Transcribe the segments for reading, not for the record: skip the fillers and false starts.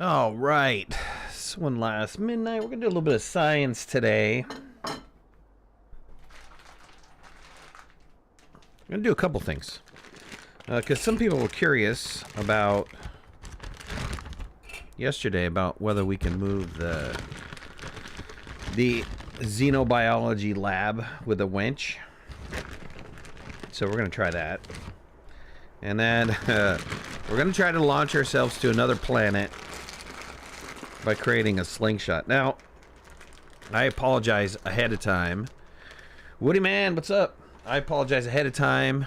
All right, it's one last midnight. We're gonna do a little bit of science today. I'm gonna do a couple things because some people were curious about yesterday about whether we can move the xenobiology lab with a winch. So we're gonna try that, and then we're gonna try to launch ourselves to another planet by creating a slingshot. Now, I apologize ahead of time. Woody man, what's up? I apologize ahead of time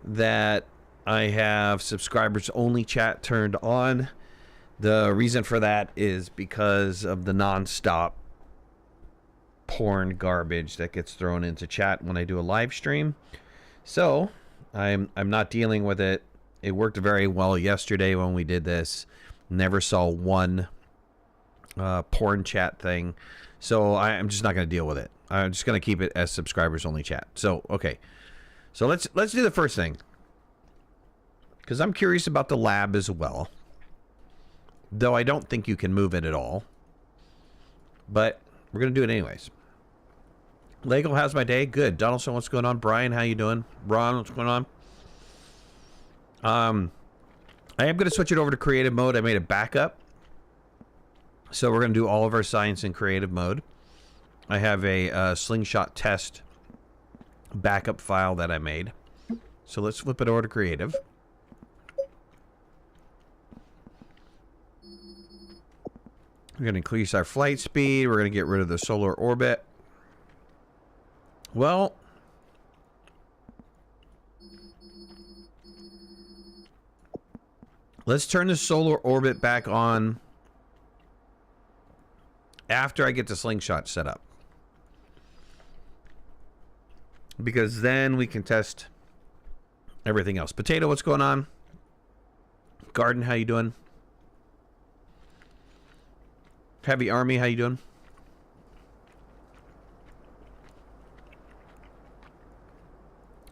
that I have subscribers only chat turned on. The reason for that is because of the non-stop porn garbage that gets thrown into chat when I do a live stream. So, I'm not dealing with it. It worked very well yesterday when we did this. Never saw one porn chat thing, so I'm just not going to deal with it. I'm just going to keep it as subscribers only chat. So okay, so let's do the first thing, because I'm curious about the lab as well, though I don't think you can move it at all, but we're going to do it anyways. Lego, how's my day? Good. Donaldson, what's going on? Brian, how you doing? Ron, what's going on? I am going to switch it over to creative mode. I made a backup. So we're going to do all of our science in creative mode. I have a Slingshot test backup file that I made. So let's flip it over to creative. We're going to increase our flight speed. We're going to get rid of the solar orbit. Well, let's turn the solar orbit back on after I get the slingshot set up, because then we can test everything else. Potato, what's going on? Garden, how you doing? Heavy Army, how you doing?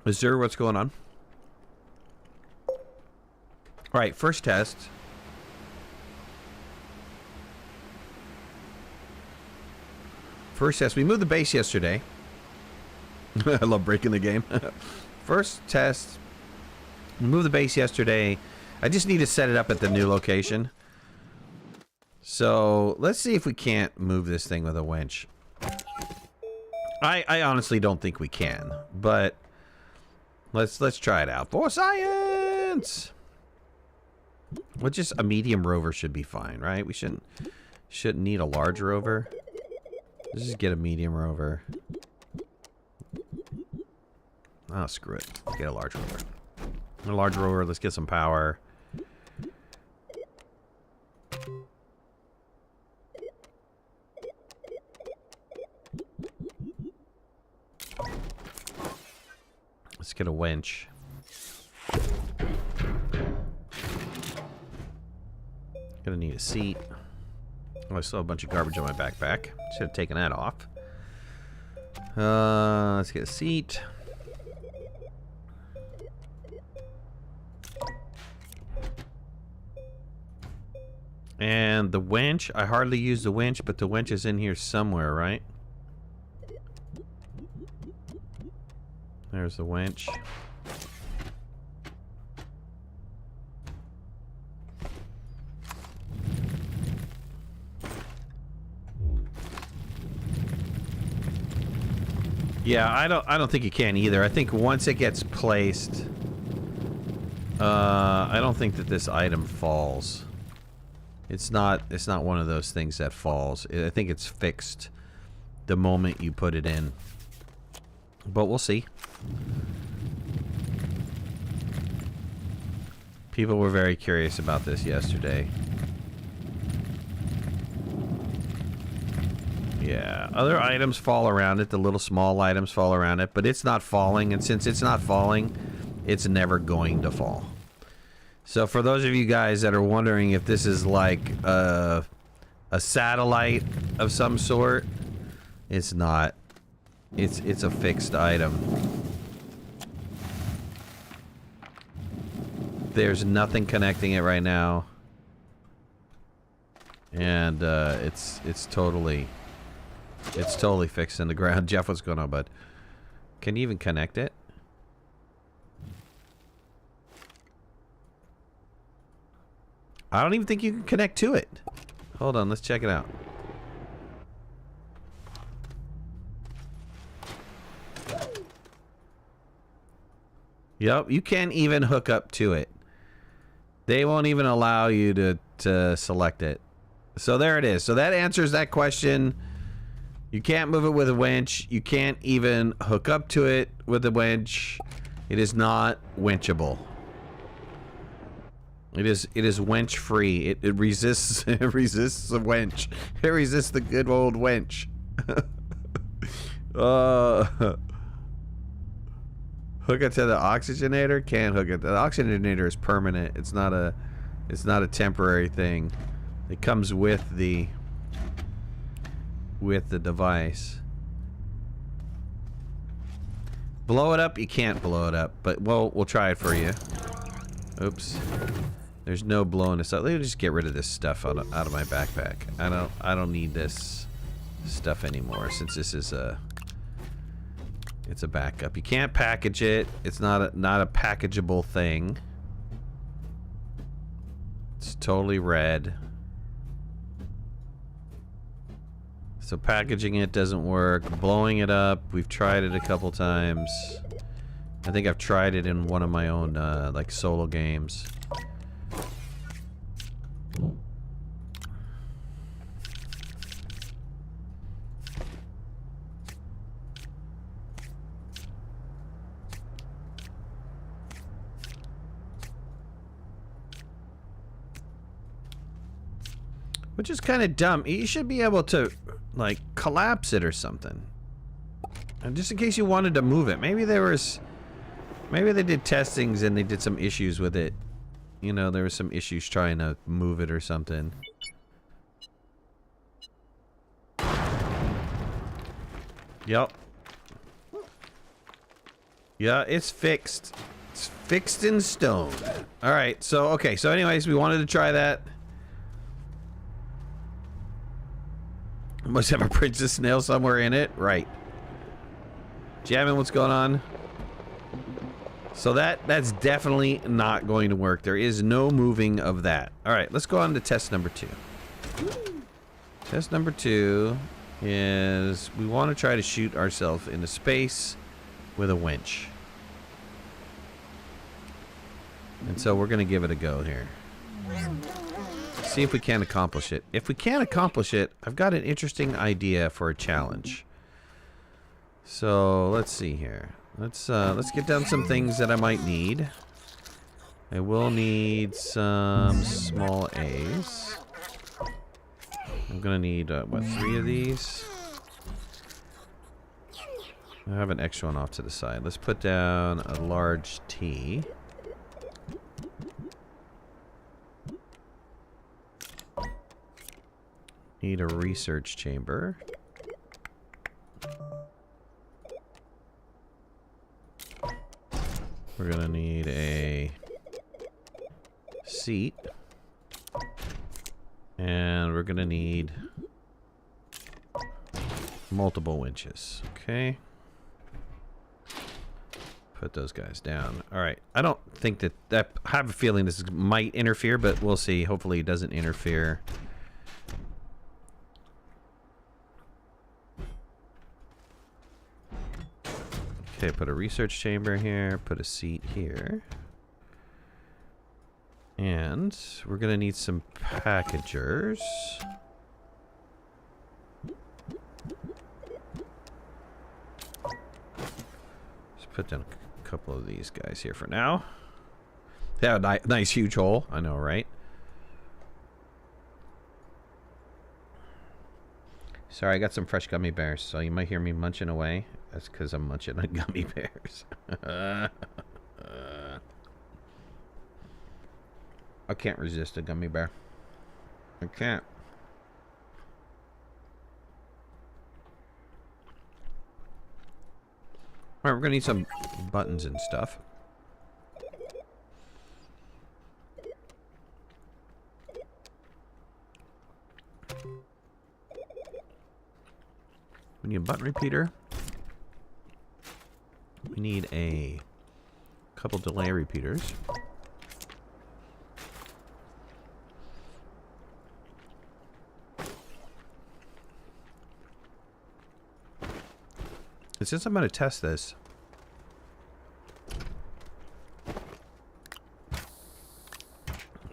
Azure, what's going on? All right, first test. First test. We moved the base yesterday. I love breaking the game. First test. We moved the base yesterday. I just need to set it up at the new location. So let's see if we can't move this thing with a winch. I honestly don't think we can, but let's try it out for science. Well, just a medium rover should be fine, right? We shouldn't need a large rover. Let's just get a medium rover. Oh, screw it. Let's get a large rover. A large rover, let's get some power. Let's get a winch. Gonna need a seat. Oh, I still have a bunch of garbage on my backpack. Should have taken that off. Let's get a seat. And the winch. I hardly use the winch, but the winch is in here somewhere, right? There's the winch. Yeah, I don't think you can either. I think once it gets placed, I don't think that this item falls. It's not one of those things that falls. I think it's fixed the moment you put it in. But we'll see. People were very curious about this yesterday. Yeah, other items fall around it. The little small items fall around it, but it's not falling. And since it's not falling, it's never going to fall. So for those of you guys that are wondering if this is like a satellite of some sort, it's not. It's a fixed item. There's nothing connecting it right now. And it's totally fixed in the ground. Jeff, what's going on, bud? Can you even connect it? I don't even think you can connect to it. Hold on, let's check it out. Yep, you can't even hook up to it. They won't even allow you to select it. So there it is. So that answers that question. You can't move it with a winch. You can't even hook up to it with a winch. It is not winchable. It is winch free. It resists it resists a winch. It resists the good old winch. Hook it to the oxygenator? Can't hook it. The oxygenator is permanent. It's not a temporary thing. It comes with the device. Blow it up? You can't blow it up, but we'll try it for you. Oops. There's no blowing this up. Let me just get rid of this stuff out of my backpack. I don't need this stuff anymore since this is it's a backup. You can't package it. It's not a packageable thing. It's totally red. So packaging it doesn't work. Blowing it up, we've tried it a couple times. I think I've tried it in one of my own like solo games. Which is kind of dumb. You should be able to, like, collapse it or something. And just in case you wanted to move it. Maybe they did testings and they did some issues with it. You know, there were some issues trying to move it or something. Yep. Yeah, it's fixed. It's fixed in stone. Alright, so, okay. So anyways, we wanted to try that. Must have a princess snail somewhere in it. Right. Jamming, what's going on? So that's definitely not going to work. There is no moving of that. Alright, let's go on to test number 2. Test number 2 is we want to try to shoot ourselves into space with a winch. And so we're going to give it a go here. See if we can accomplish it. If we can't accomplish it, I've got an interesting idea for a challenge. So let's see here. Let's get down some things that I might need. I will need some small A's. I'm gonna need what, 3 of these? I have an extra one off to the side. Let's put down a large T. Need a research chamber. We're gonna need a seat. And we're gonna need multiple winches. Okay. Put those guys down. Alright. I don't think that I have a feeling this might interfere, but we'll see. Hopefully it doesn't interfere. Okay, put a research chamber here, put a seat here. And we're gonna need some packagers. Let's put down a couple of these guys here for now. Yeah, nice huge hole. I know, right? Sorry, I got some fresh gummy bears, so you might hear me munching away. That's because I'm munching on gummy bears. I can't resist a gummy bear. I can't. Alright, we're gonna need some buttons and stuff. We need a button repeater. We need a couple delay repeaters. And since I'm going to test this,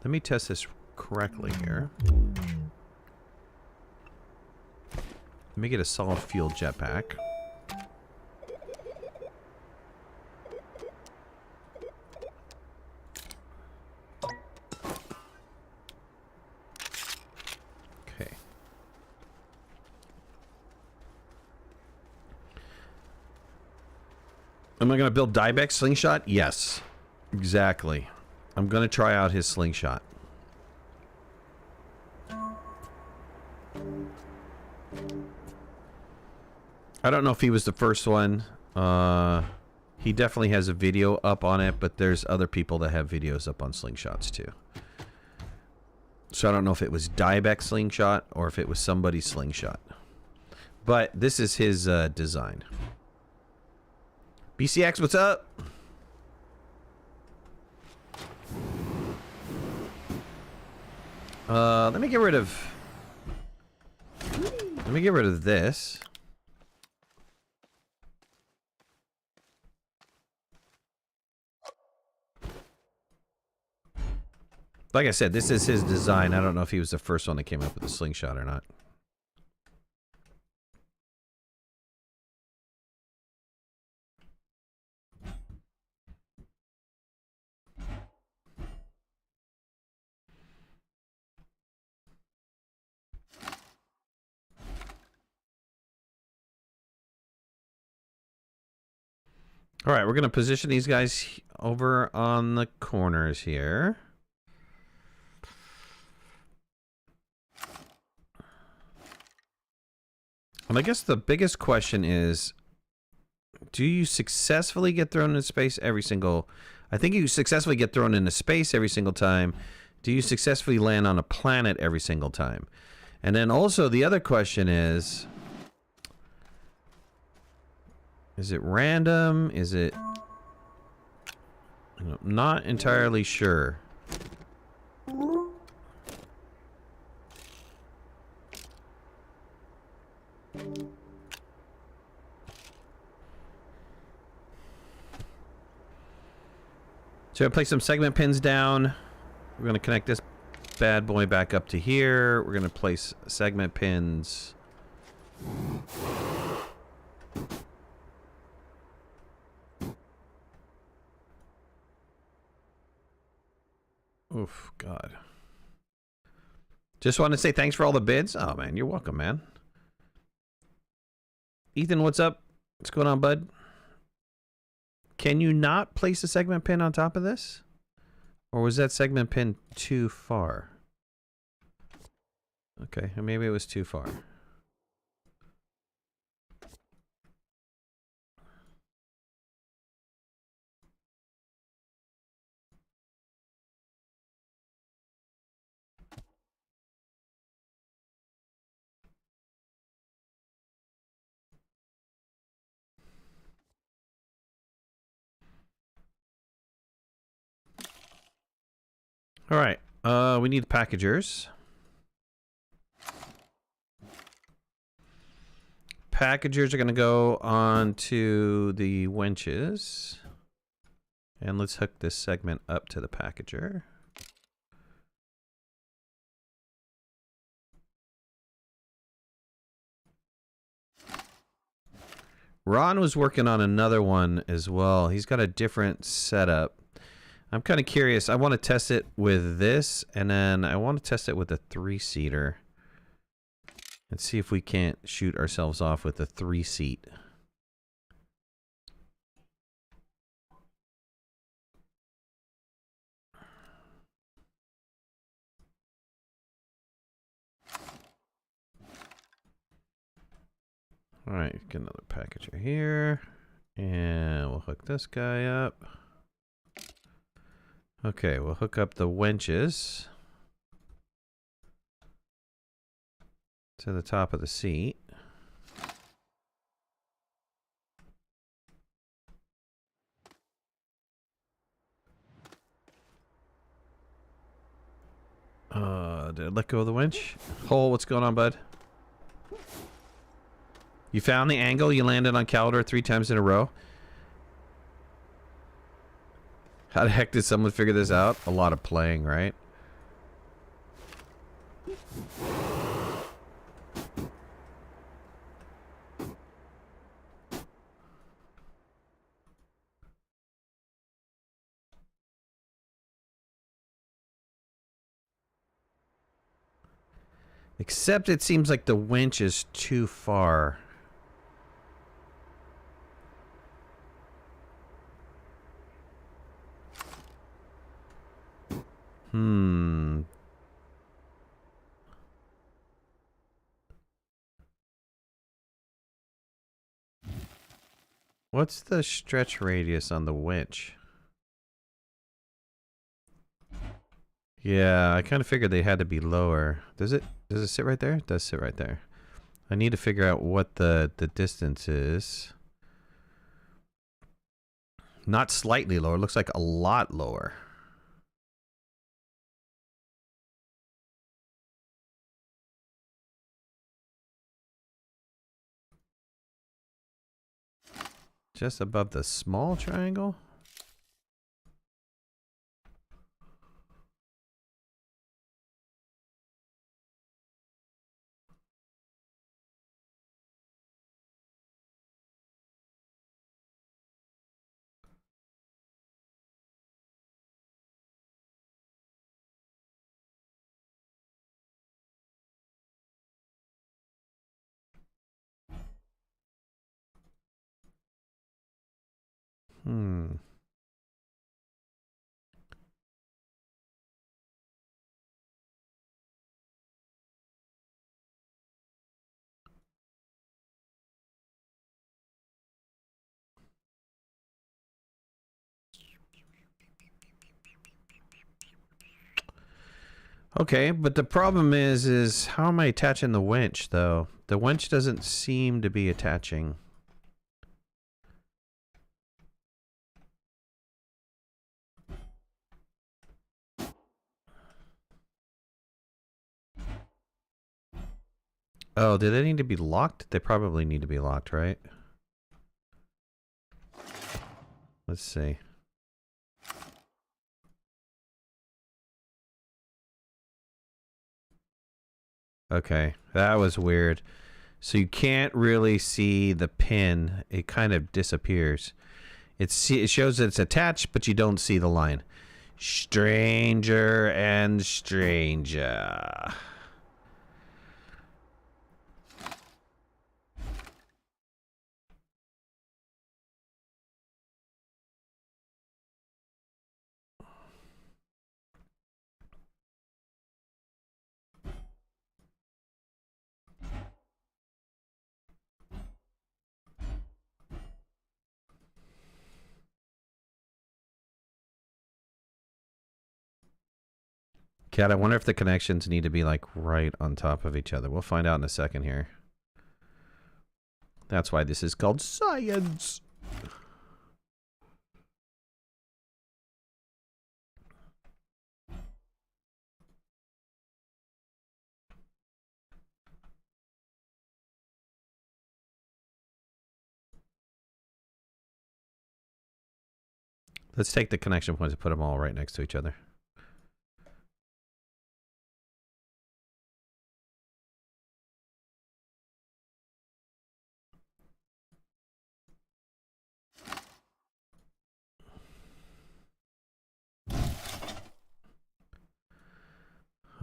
let me test this correctly here. Let me get a solid fuel jetpack. Okay. Am I going to build Dieback's Slingshot? Yes. Exactly. I'm going to try out his Slingshot. I don't know if he was the first one. He definitely has a video up on it, but there's other people that have videos up on Slingshots too. So I don't know if it was Dieback Slingshot or if it was somebody's Slingshot. But this is his design. BCX, what's up? Let me get rid of this. Like I said, this is his design. I don't know if he was the first one that came up with the Slingshot or not. All right, we're going to position these guys over on the corners here. And I guess the biggest question is, do you successfully get thrown into space every single... I think you successfully get thrown into space every single time. Do you successfully land on a planet every single time? And then also the other question is it random? Is it... I'm not entirely sure. So I place some segment pins down. We're going to connect this bad boy back up to here. We're going to place segment pins. Oof, God. Just want to say thanks for all the bids. Oh, man, you're welcome, man. Ethan, what's up? What's going on, bud? Can you not place a segment pin on top of this? Or was that segment pin too far? Okay, maybe it was too far. All right, we need packagers. Packagers are going to go onto the winches. And let's hook this segment up to the packager. Ron was working on another one as well. He's got a different setup. I'm kind of curious. I want to test it with this, and then I want to test it with a 3-seater. And see if we can't shoot ourselves off with a 3-seat. All right, get another packager here. And we'll hook this guy up. Okay, we'll hook up the winches. to the top of the seat. Did I let go of the winch? Hole, what's going on, bud? You found the angle? You landed on Caldor 3 times in a row? How the heck did someone figure this out? A lot of playing, right? Except it seems like the winch is too far. What's the stretch radius on the winch? Yeah, I kind of figured they had to be lower. Does it sit right there? It does sit right there. I need to figure out what the distance is. Not slightly lower. It looks like a lot lower. Just above the small triangle? Okay, but the problem is how am I attaching the winch, though? The winch doesn't seem to be attaching. Oh, do they need to be locked? They probably need to be locked, right? Let's see. Okay, that was weird. So you can't really see the pin. It kind of disappears. It shows that it's attached, but you don't see the line. Stranger and stranger. Cat, I wonder if the connections need to be like right on top of each other. We'll find out in a second here. That's why this is called science. Let's take the connection points and put them all right next to each other.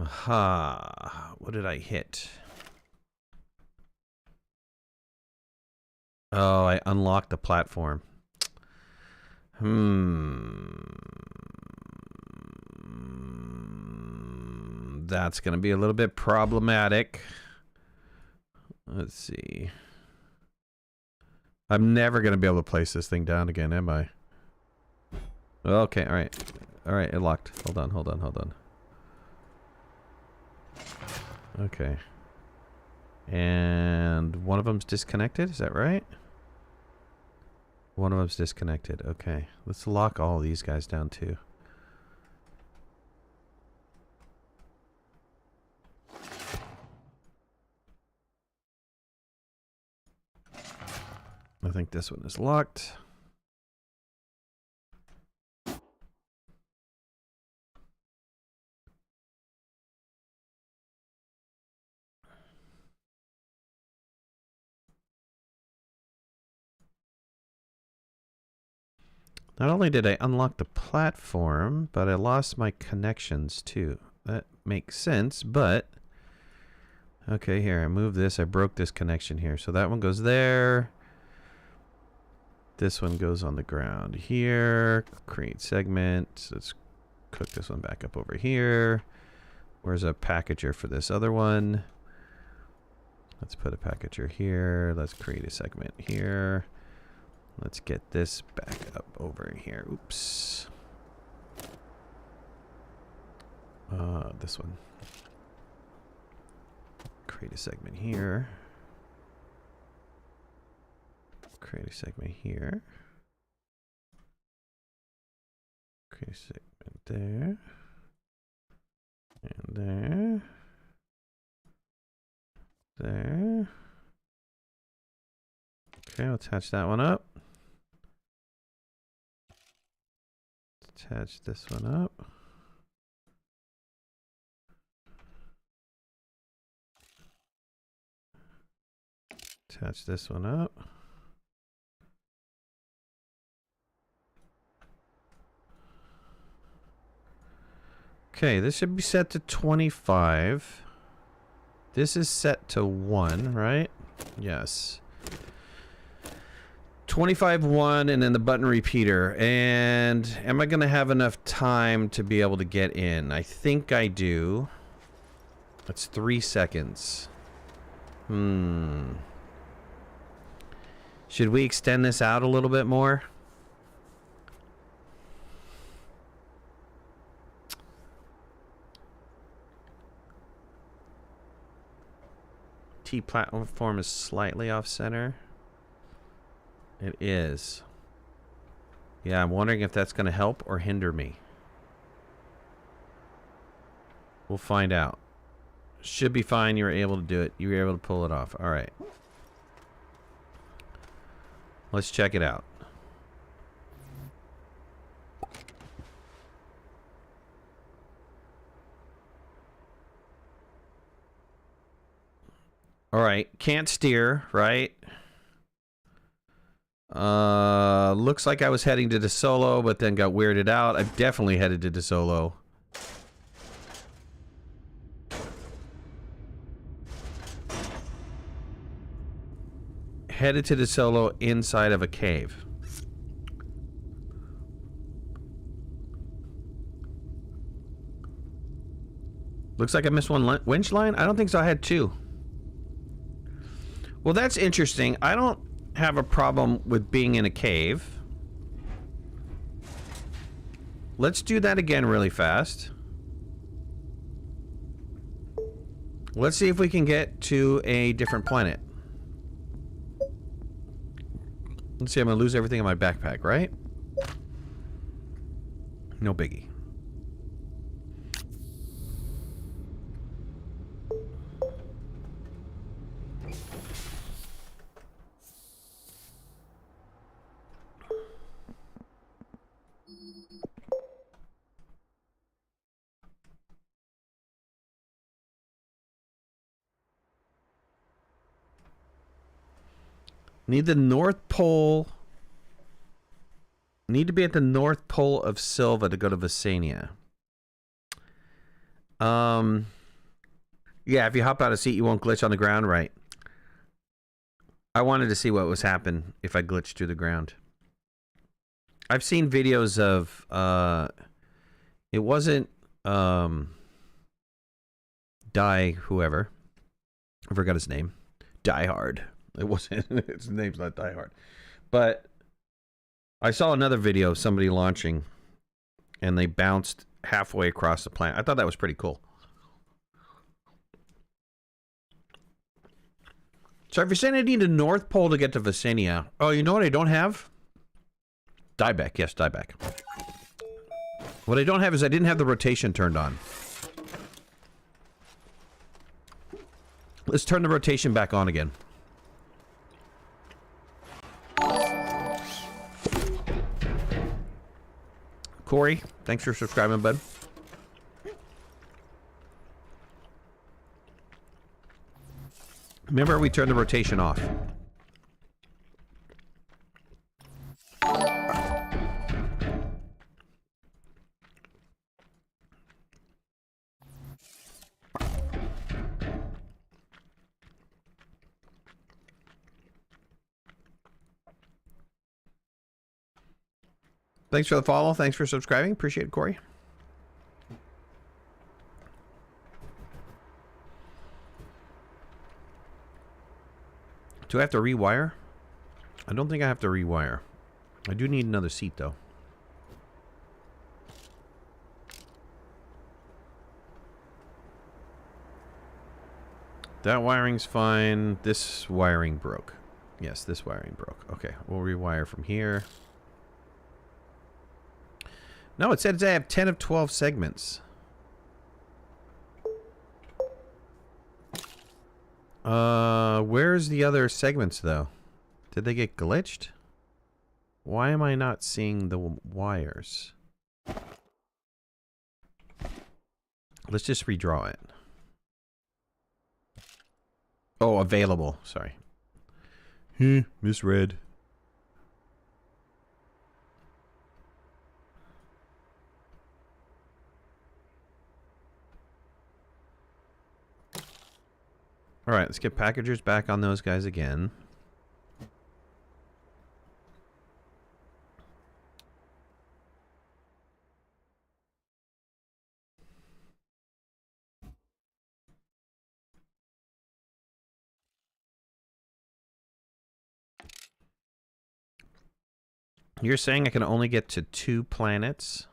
Aha. What did I hit? Oh, I unlocked the platform. That's going to be a little bit problematic. Let's see. I'm never going to be able to place this thing down again, am I? Okay, all right. All right, it locked. Hold on, hold on, hold on. Okay. And one of them's disconnected, is that right? One of them's disconnected. Okay, let's lock all these guys down too. I think this one is locked. Not only did I unlock the platform, but I lost my connections too. That makes sense, but... Okay, here, I moved this. I broke this connection here. So that one goes there. This one goes on the ground here. Create segment. Let's cook this one back up over here. Where's a packager for this other one? Let's put a packager here. Let's create a segment here. Let's get this back up over here. Oops. This one. Create a segment here. Create a segment here. Create a segment there. And there. There. Okay, I'll attach that one up. Attach this one up. Attach this one up. Okay, this should be set to 25. This is set to 1, right? Yes. 25, 1, and then the button repeater. And am I going to have enough time to be able to get in? I think I do. That's 3 seconds. Should we extend this out a little bit more? T platform is slightly off center. It is. Yeah, I'm wondering if that's going to help or hinder me. We'll find out. Should be fine. You were able to do it. You were able to pull it off. All right. Let's check it out. All right. Can't steer, right? Looks like I was heading to DeSolo, but then got weirded out. I've definitely headed to DeSolo. Headed to DeSolo inside of a cave. Looks like I missed one winch line. I don't think so. I had 2. Well, that's interesting. I don't have a problem with being in a cave. Let's do that again really fast. Let's see if we can get to a different planet. Let's see, I'm gonna lose everything in my backpack, right? No biggie. Need the North Pole. Need to be at the North Pole of Silva to go to Visania. Yeah, if you hop out of seat, you won't glitch on the ground, right? I wanted to see what was happen if I glitched through the ground. I've seen videos of it wasn't whoever. I forgot his name. Die Hard. It wasn't, his name's not Die Hard. But I saw another video of somebody launching and they bounced halfway across the planet. I thought that was pretty cool. So if you're saying I need a North Pole to get to Vicinia. Oh, you know what I don't have? Dieback. Yes, dieback. What I don't have is I didn't have the rotation turned on. Let's turn the rotation back on again. Corey, thanks for subscribing, bud. Remember, we turned the rotation off. Thanks for the follow. Thanks for subscribing. Appreciate it, Corey. Do I have to rewire? I don't think I have to rewire. I do need another seat, though. That wiring's fine. This wiring broke. Yes, this wiring broke. Okay, we'll rewire from here. No, it said I have 10 of 12 segments. Where's the other segments, though? Did they get glitched? Why am I not seeing the wires? Let's just redraw it. Oh, available. Sorry. Misread. Alright, let's get packagers back on those guys again. You're saying I can only get to 2 planets?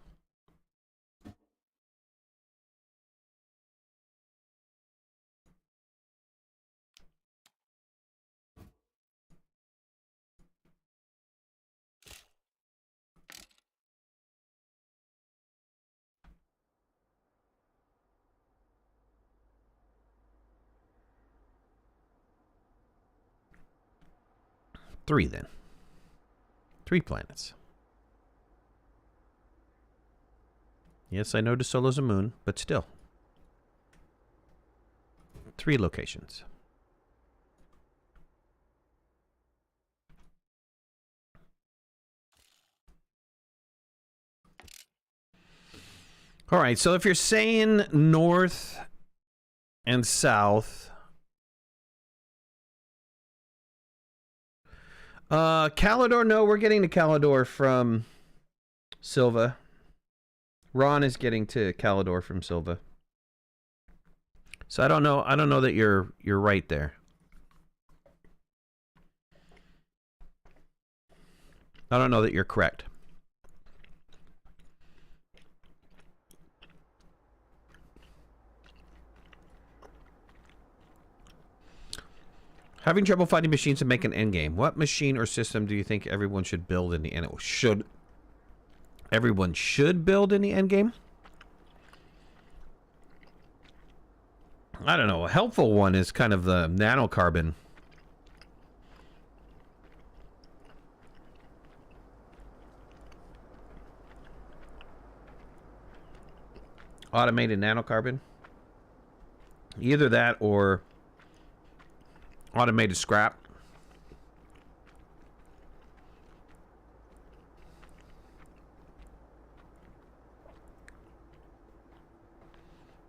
Three, then. 3 planets. Yes, I know DeSolo's a moon, but still. 3 locations. All right, so if you're saying north and south... Calidor, no, we're getting to Calidor from Silva. Ron is getting to Calidor from Silva. So I don't know that you're right there. I don't know that you're correct. Having trouble finding machines to make an endgame. What machine or system do you think everyone should build in the end? Everyone should build in the endgame? I don't know. A helpful one is kind of the nanocarbon. Automated nanocarbon. Either that or automated scrap.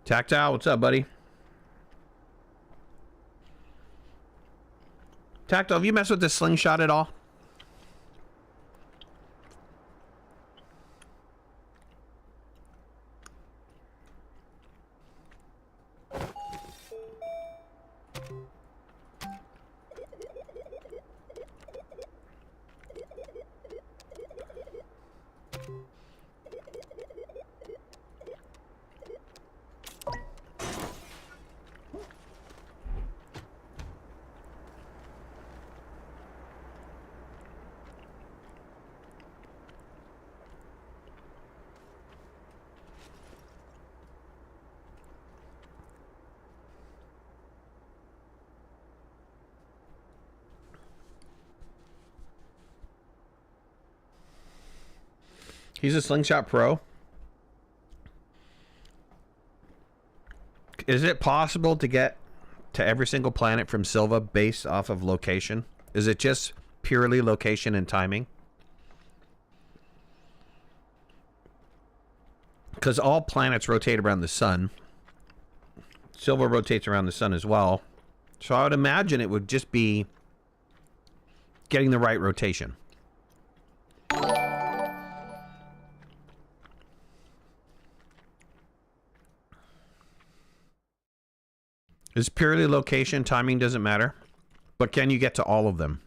Tactile, what's up, buddy? Tactile, have you messed with the slingshot at all? He's a Slingshot Pro. Is it possible to get to every single planet from Silva based off of location? Is it just purely location and timing? Because all planets rotate around the sun. Silva rotates around the sun as well. So I would imagine it would just be getting the right rotation. It's purely location, timing doesn't matter. But can you get to all of them?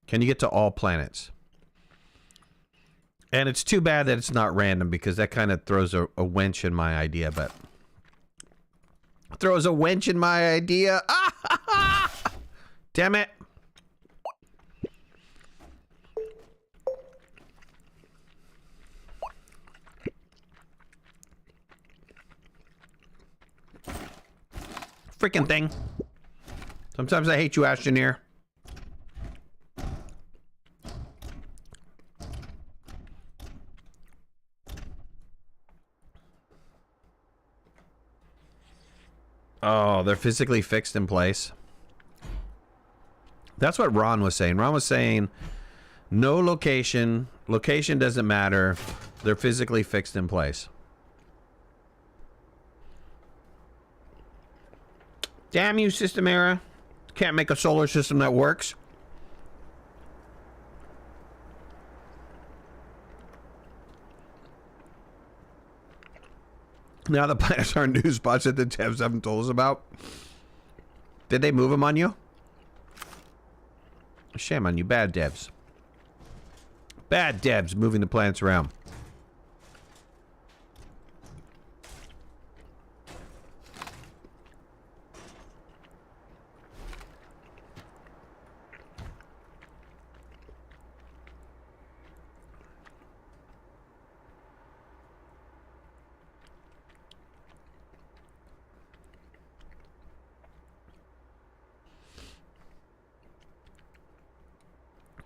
Can you get to all planets? And it's too bad that it's not random, because that kind of throws a winch in my idea, but... Throws a winch in my idea. Damn it. Freaking thing. Sometimes I hate you, Astroneer. Oh, they're physically fixed in place. That's what Ron was saying. Ron was saying no location. Location doesn't matter. They're physically fixed in place. Damn you, System Era. Can't make a solar system that works. Now the planets are new spots that the devs haven't told us about. Did they move them on you? Shame on you, bad devs. Bad devs moving the planets around.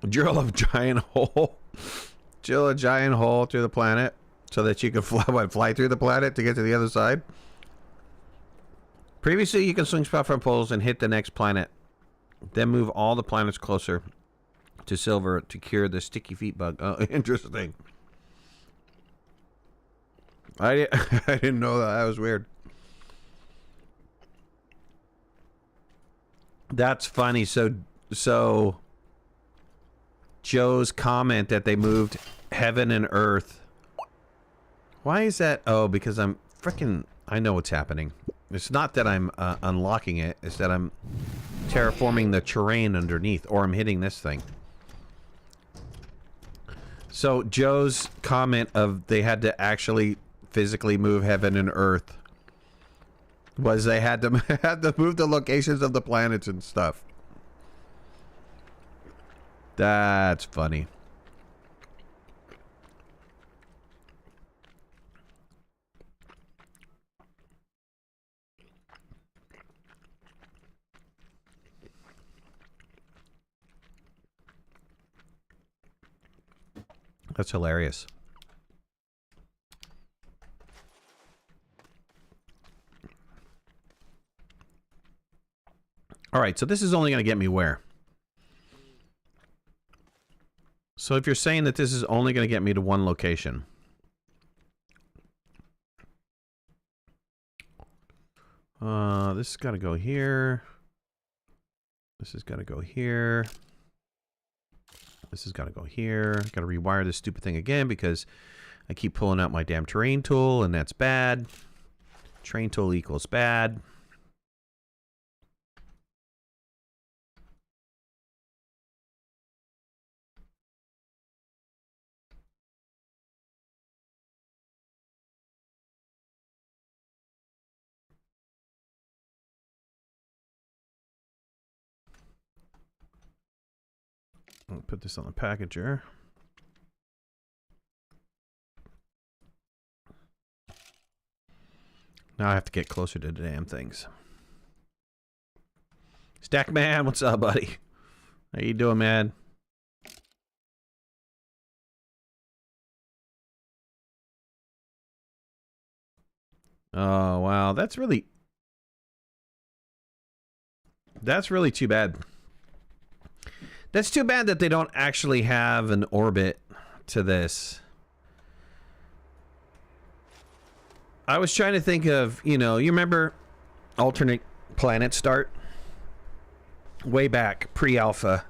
Drill a giant hole. Drill a giant hole through the planet so that you can fly through the planet to get to the other side. Previously, you can swing spot from poles and hit the next planet. Then move all the planets closer to Silver to cure the sticky feet bug. Oh, interesting. I didn't know that. That was weird. That's funny. So Joe's comment that they moved heaven and earth. Why is that? Oh, because I'm freaking... I know what's happening. It's not that I'm unlocking it. It's that I'm terraforming the terrain underneath. Or I'm hitting this thing. So Joe's comment of they had to actually physically move heaven and earth was they had to, had to move the locations of the planets and stuff. That's funny. That's hilarious. All right, so this is only going to get me where? So if you're saying that this is only going to get me to one location. This has got to go here. This has got to go here. This has got to go here. Got to rewire this stupid thing again because I keep pulling out my damn terrain tool and that's bad. Terrain tool equals bad. I'll put this on the packager. Now I have to get closer to the damn things. Stackman, what's up, buddy? How you doing, man? Oh, wow. That's really too bad. That's too bad that they don't actually have an orbit to this. I was trying to think of, you know, you remember alternate planet start? Way back, pre-alpha.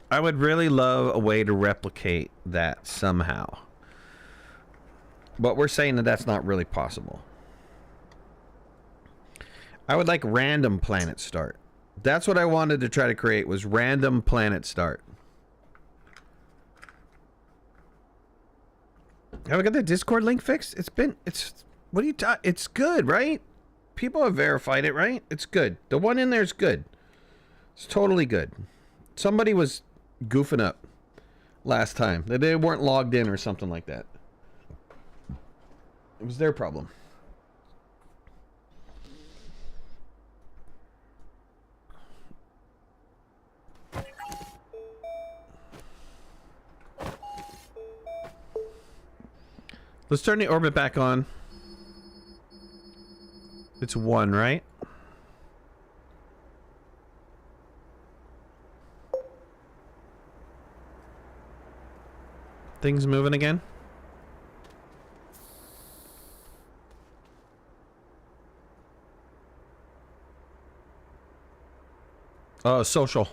I would really love a way to replicate that somehow. But we're saying that that's not really possible. I would like random planet start. That's what I wanted to try to create, was random planet start. Have I got the Discord link fixed? What are you talking? It's good, right? People have verified it, right? It's good. The one in there is good. It's totally good. Somebody was goofing up last time. They weren't logged in or something like that. It was their problem. Let's turn the orbit back on. It's 1, right? Things moving again? Oh, social.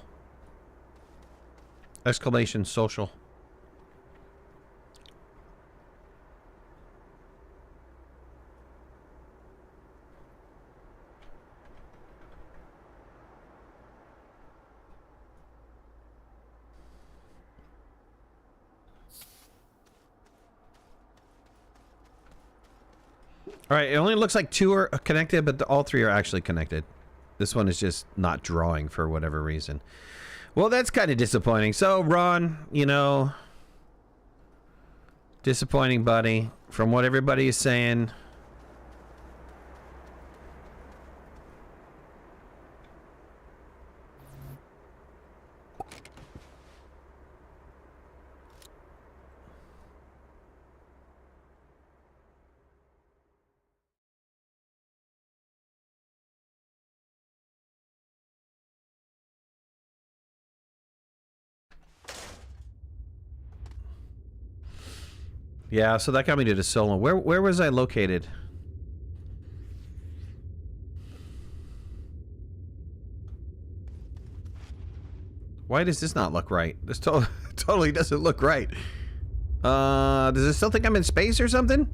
Exclamation social. All right, it only looks like 2 are connected, but all 3 are actually connected. This one is just not drawing for whatever reason. Well, that's kind of disappointing. So, Ron, you know, disappointing, buddy. From what everybody is saying. Yeah, so that got me to the solo. Where was I located? Why does this not look right? This totally doesn't look right. Does it still think I'm in space or something?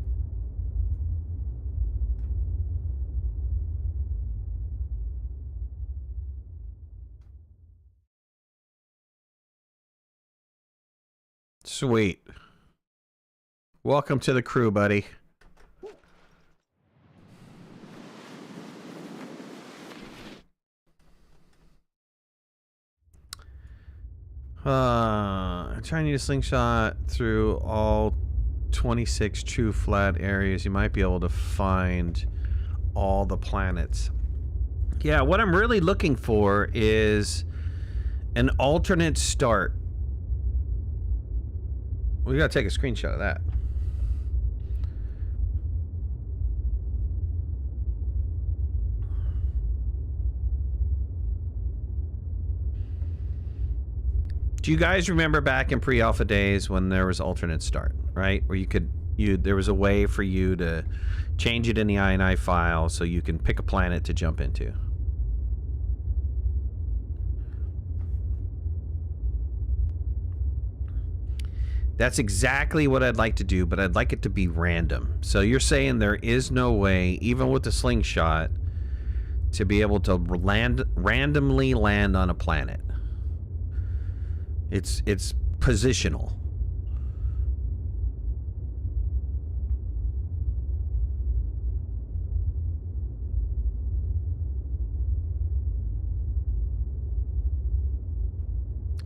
Sweet. Welcome to the crew, buddy. I'm trying to use a slingshot through all 26 true flat areas. You might be able to find all the planets. Yeah, what I'm really looking for is an alternate start. We gotta take a screenshot of that. Do you guys remember back in pre-alpha days when there was alternate start, right? Where there was a way for you to change it in the INI file so you can pick a planet to jump into. That's exactly what I'd like to do, but I'd like it to be random. So you're saying there is no way, even with the slingshot, to be able to randomly land on a planet. It's positional.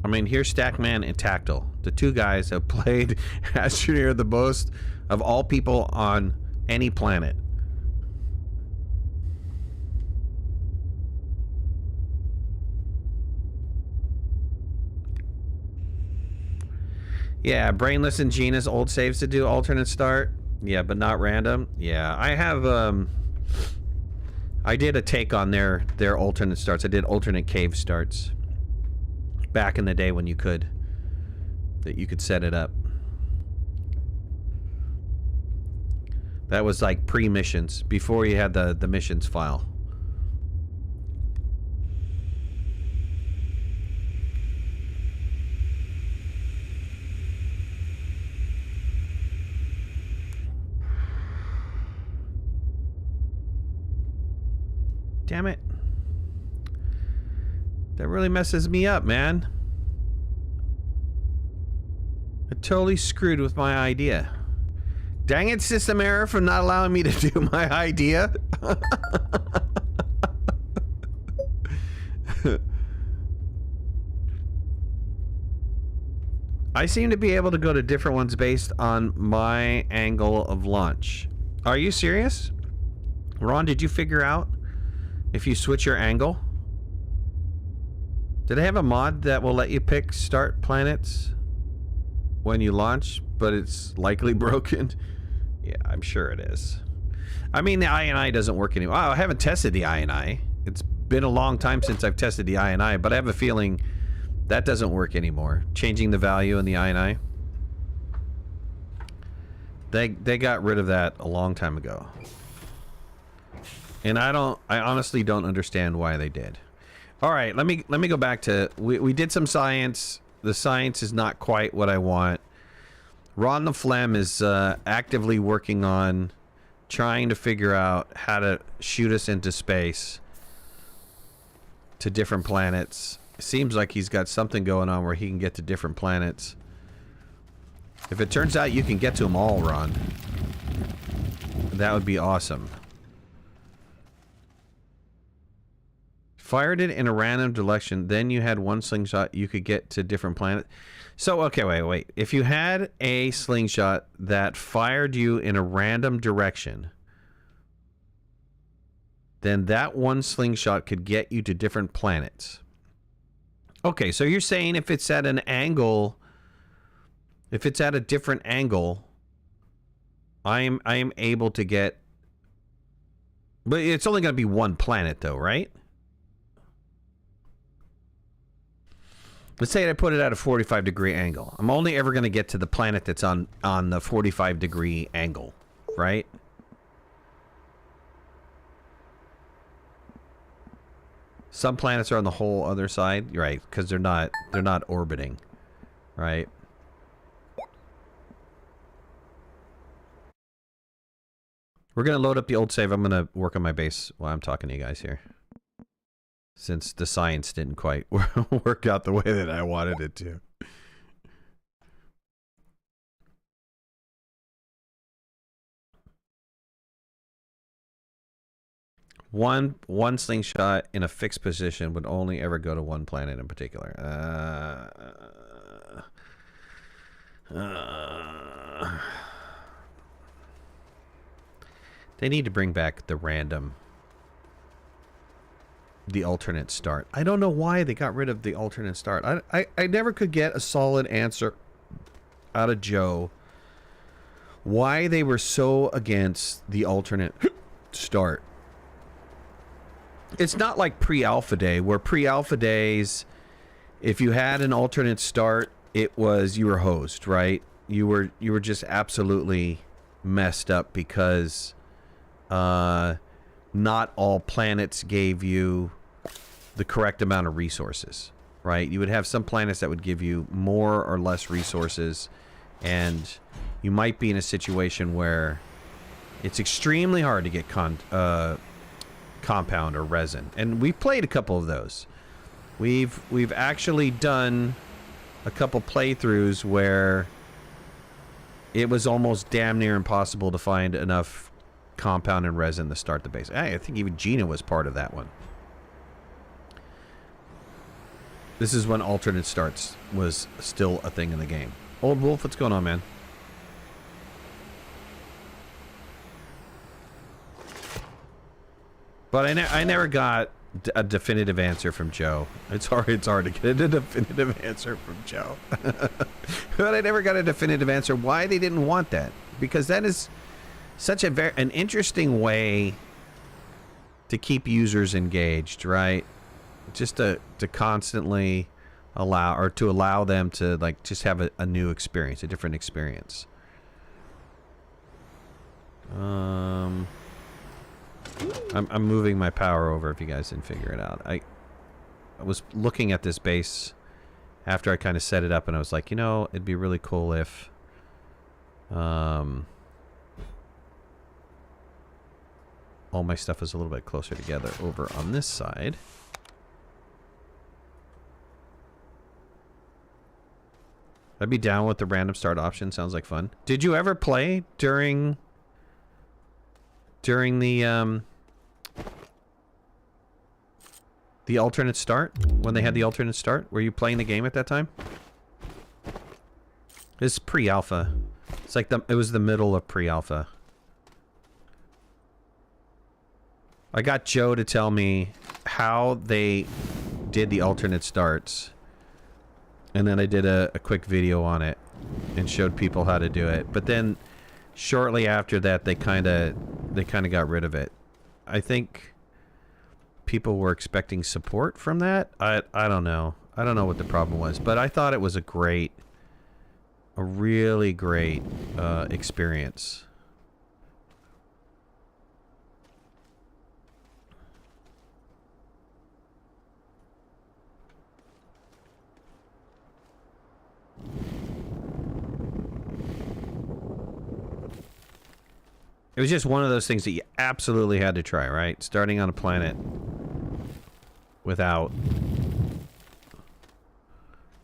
I mean, here's Stackman and Tactile. The two guys have played Astroneer the most of all people on any planet. Yeah, Brainless and Gina's old saves to do alternate start. Yeah, but not random. Yeah, I have, I did a take on their alternate starts. I did alternate cave starts. Back in the day when you could. That you could set it up. That was like pre-missions. Before you had the missions file. Damn it. That really messes me up, man. I totally screwed with my idea. Dang it, system error for not allowing me to do my idea. I seem to be able to go to different ones based on my angle of launch. Are you serious? Ron, did you figure out if you switch your angle? Did they have a mod that will let you pick start planets when you launch, but it's likely broken? Yeah, I'm sure it is. I mean, the INI doesn't work anymore. Oh, I haven't tested the INI. It's been a long time since I've tested the INI, but I have a feeling that doesn't work anymore. Changing the value in the INI. They got rid of that a long time ago. And I honestly don't understand why they did. All right, let me go back to we did some science. The science is not quite what I want. Ron the Phlegm is actively working on trying to figure out how to shoot us into space to different planets. It seems like he's got something going on where he can get to different planets. If it turns out you can get to them all, Ron, that would be awesome. Fired it in a random direction, then you had one slingshot, you could get to different planets. So, okay, wait. If you had a slingshot that fired you in a random direction, then that one slingshot could get you to different planets. Okay, so you're saying if it's at an angle, if it's at a different angle, I am able to get, but it's only going to be one planet though, right? Let's say I put it at a 45-degree angle. I'm only ever going to get to the planet that's on the 45-degree angle, right? Some planets are on the whole other side, right? Because they're not orbiting, right? We're going to load up the old save. I'm going to work on my base while I'm talking to you guys here. Since the science didn't quite work out the way that I wanted it to. One slingshot in a fixed position would only ever go to one planet in particular. They need to bring back the random... the alternate start. I don't know why they got rid of the alternate start. I never could get a solid answer out of Joe why they were so against the alternate start. It's not like pre-alpha day, where pre-alpha days, if you had an alternate start, it was, you were hosed, right? You were just absolutely messed up because not all planets gave you the correct amount of resources, right? You would have some planets that would give you more or less resources, and you might be in a situation where it's extremely hard to get compound or resin. And we've played a couple of those. We've actually done a couple playthroughs where it was almost damn near impossible to find enough compound and resin to start the base. I think even Gina was part of that one. This is when alternate starts was still a thing in the game. Old Wolf, what's going on, man? But I never got a definitive answer from Joe. It's hard to get a definitive answer from Joe. But I never got a definitive answer why they didn't want that. Because that is such an interesting way to keep users engaged, right? Just to constantly allow them to like just have a new experience, a different experience. I'm moving my power over if you guys didn't figure it out. I was looking at this base after I kind of set it up, and I was like, you know, it'd be really cool if all my stuff is a little bit closer together over on this side. I'd be down with the random start option. Sounds like fun. Did you ever play during the alternate start? When they had the alternate start? Were you playing the game at that time? It's pre-alpha. It's like it was the middle of pre-alpha. I got Joe to tell me how they did the alternate starts. And then I did a quick video on it and showed people how to do it. But then shortly after that, they kind of got rid of it. I think people were expecting support from that. I don't know. I don't know what the problem was, but I thought it was a really great experience. It was just one of those things that you absolutely had to try, right? Starting on a planet without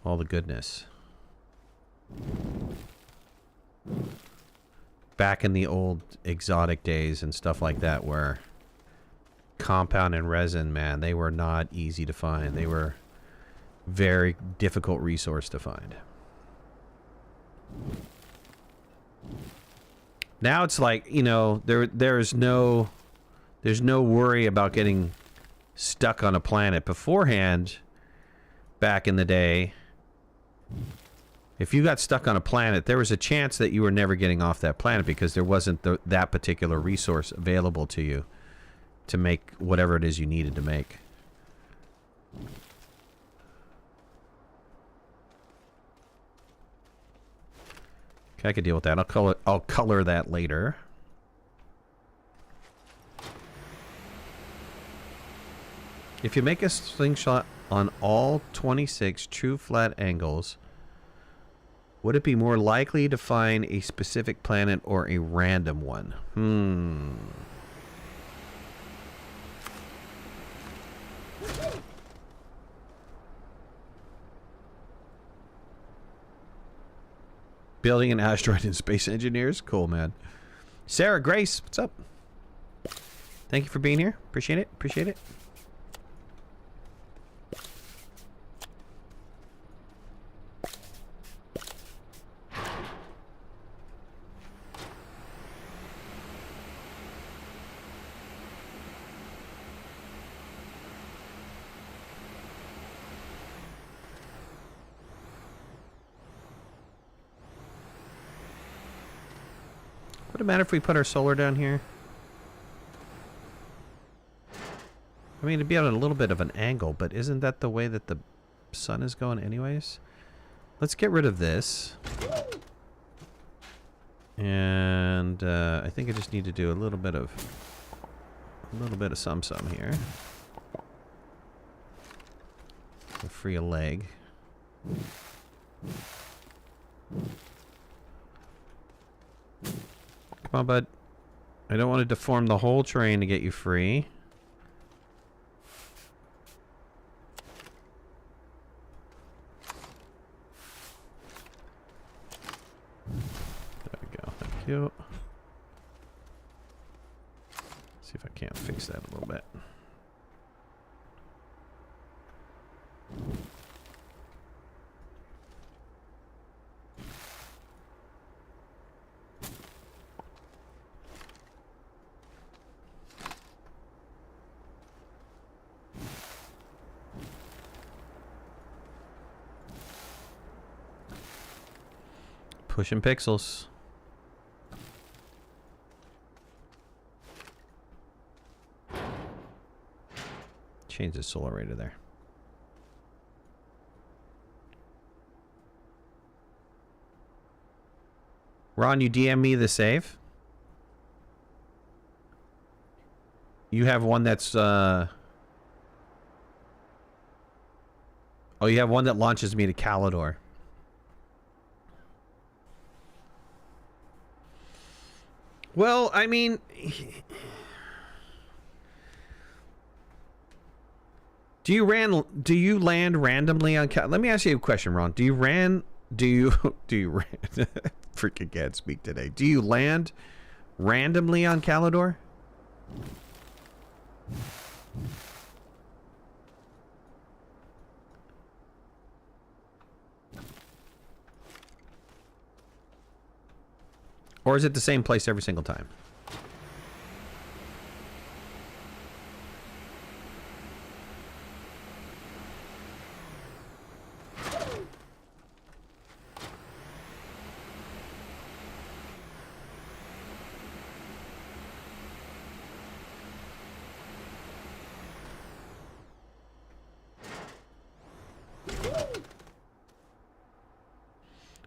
all the goodness. Back in the old exotic days and stuff like that, where compound and resin, man, they were not easy to find. They were very difficult resource to find. Now it's like, you know, there's no worry about getting stuck on a planet. Beforehand, back in the day, if you got stuck on a planet, there was a chance that you were never getting off that planet because there wasn't that particular resource available to you to make whatever it is you needed to make. Okay, I could deal with that. I'll color that later. If you make a slingshot on all 26 true flat angles, would it be more likely to find a specific planet or a random one? Building an asteroid in Space Engineers? Cool, man. Sarah Grace, what's up? Thank you for being here. Appreciate it. Appreciate it. Would it matter if we put our solar down here? I mean, it'd be at a little bit of an angle, but isn't that the way that the sun is going anyways? Let's get rid of this. And I think I just need to do a little bit of some here. To free a leg. Come on, bud. I don't want to deform the whole terrain to get you free. There we go. Thank you. See if I can't fix that a little bit. Pushing pixels. Change the solar rate there. Ron, you DM me the save? You have one that's, oh, you have one that launches me to Calidor. Well, I mean... Do you land randomly on Cal... Let me ask you a question, Ron. Do you ran... Freaking can't speak today. Do you land randomly on Calidor? Or is it the same place every single time?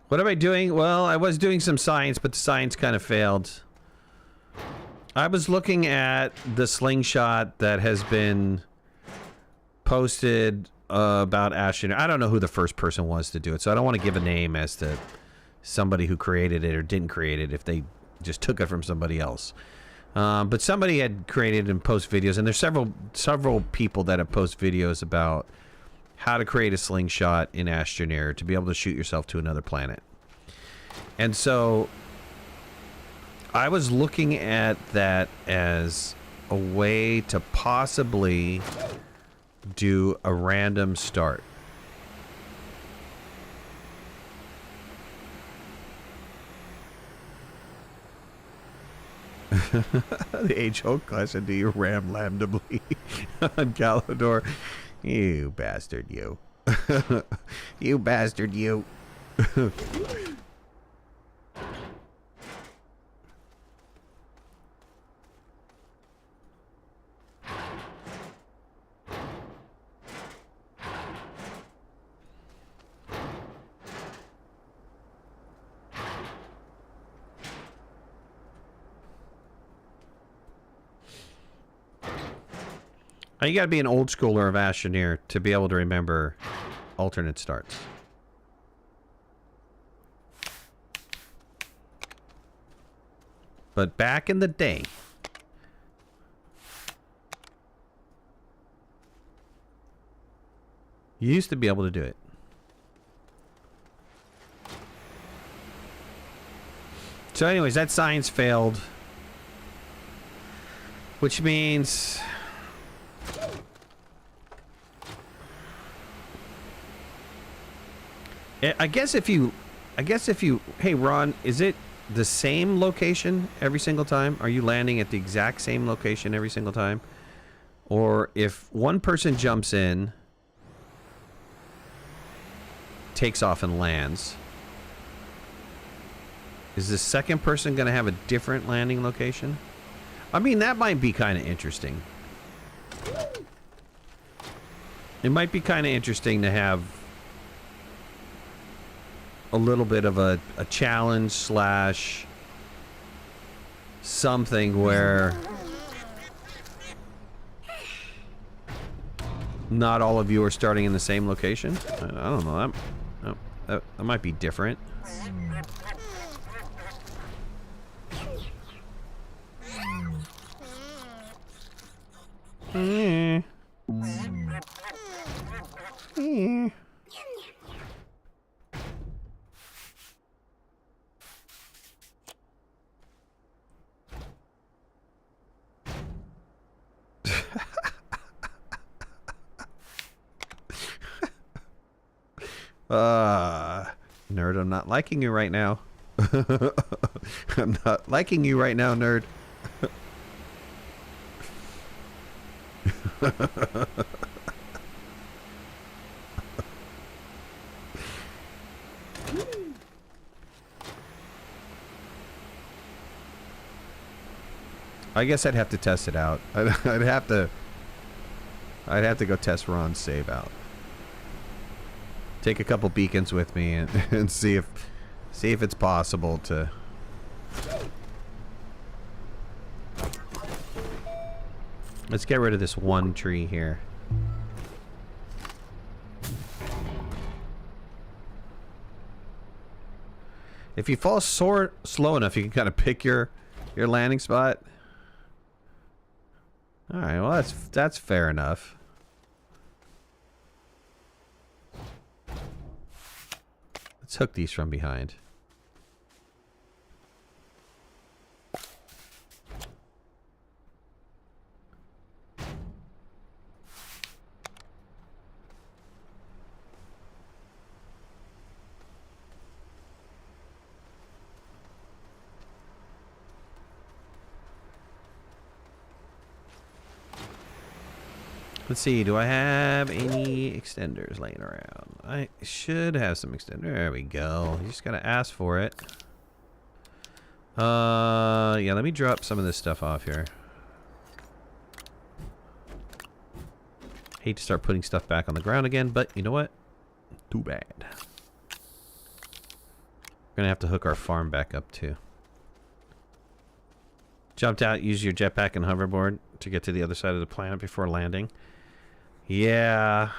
What am I doing? Well, I was doing some science, but the science kind of failed. I was looking at the slingshot that has been posted about Astroneer. I don't know who the first person was to do it, so I don't want to give a name as to somebody who created it or didn't create it if they just took it from somebody else. But somebody had created and post videos, and there's several people that have post videos about how to create a slingshot in Astroneer to be able to shoot yourself to another planet. And so I was looking at that as a way to possibly do a random start. The age-old question, do you ram randomly on Calidor? You bastard, you. You bastard, you. You gotta be an old schooler of Astroneer to be able to remember alternate starts. But back in the day, you used to be able to do it. So anyways, that science failed. Which means... I guess if you, hey Ron, is it the same location every single time? Are you landing at the exact same location every single time? Or if one person jumps in, takes off and lands, is the second person going to have a different landing location? I mean, that might be kind of interesting. It might be kind of interesting to have a little bit of a challenge slash something where not all of you are starting in the same location. I don't know. That might be different. Nerd, I'm not liking you right now. I'm not liking you right now, nerd. I guess I'd have to test it out. I'd have to go test Ron's save out. Take a couple beacons with me and see if it's possible to. Let's get rid of this one tree here. If you fall slow enough, you can kind of pick your landing spot. All right, well that's fair enough. Let's hook these from behind. Let's see, do I have any extenders laying around? I should have some extenders. There we go. You just gotta ask for it. Yeah, let me drop some of this stuff off here. Hate to start putting stuff back on the ground again, but you know what? Too bad. We're gonna have to hook our farm back up too. Jumped out, use your jetpack and hoverboard to get to the other side of the planet before landing. Yeah.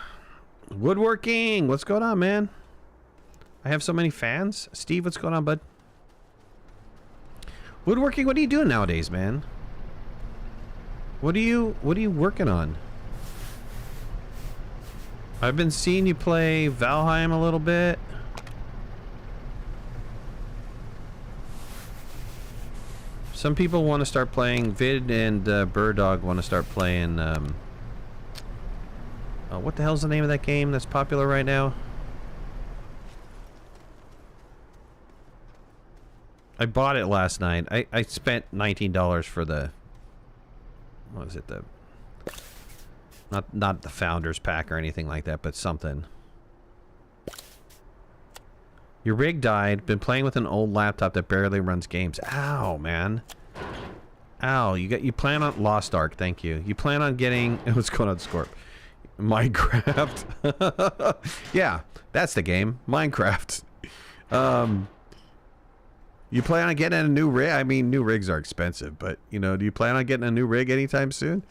Woodworking! What's going on, man? I have so many fans. Steve, what's going on, bud? Woodworking, what are you doing nowadays, man? What are you working on? I've been seeing you play Valheim a little bit. Some people want to start playing Vid, and Birdog want to start playing what the hell's the name of that game that's popular right now? I bought it last night. I spent $19 for the, what is it, the not the Founders Pack or anything like that, but something. Your rig died. Been playing with an old laptop that barely runs games. Ow, man. Ow, you plan on Lost Ark, thank you. You plan on getting what's going on, Scorp? Minecraft. Yeah, that's the game. Minecraft. You plan on getting a new rig? I mean, new rigs are expensive, but you know, do you plan on getting a new rig anytime soon?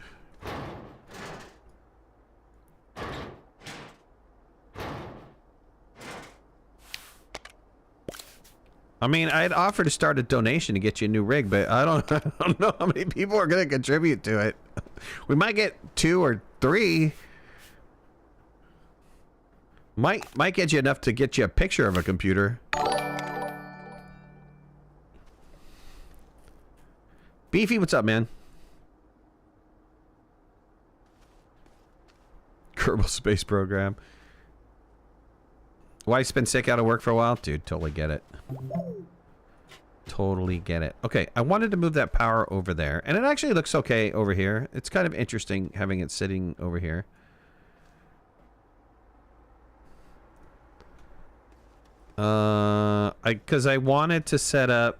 I mean, I'd offer to start a donation to get you a new rig, but I don't know how many people are going to contribute to it. We might get 2 or 3. Might get you enough to get you a picture of a computer. Beefy, what's up, man? Kerbal Space Program. Wife's been sick, out of work for a while? Dude, totally get it. Totally get it. Okay, I wanted to move that power over there. And it actually looks okay over here. It's kind of interesting having it sitting over here. Because I wanted to set up...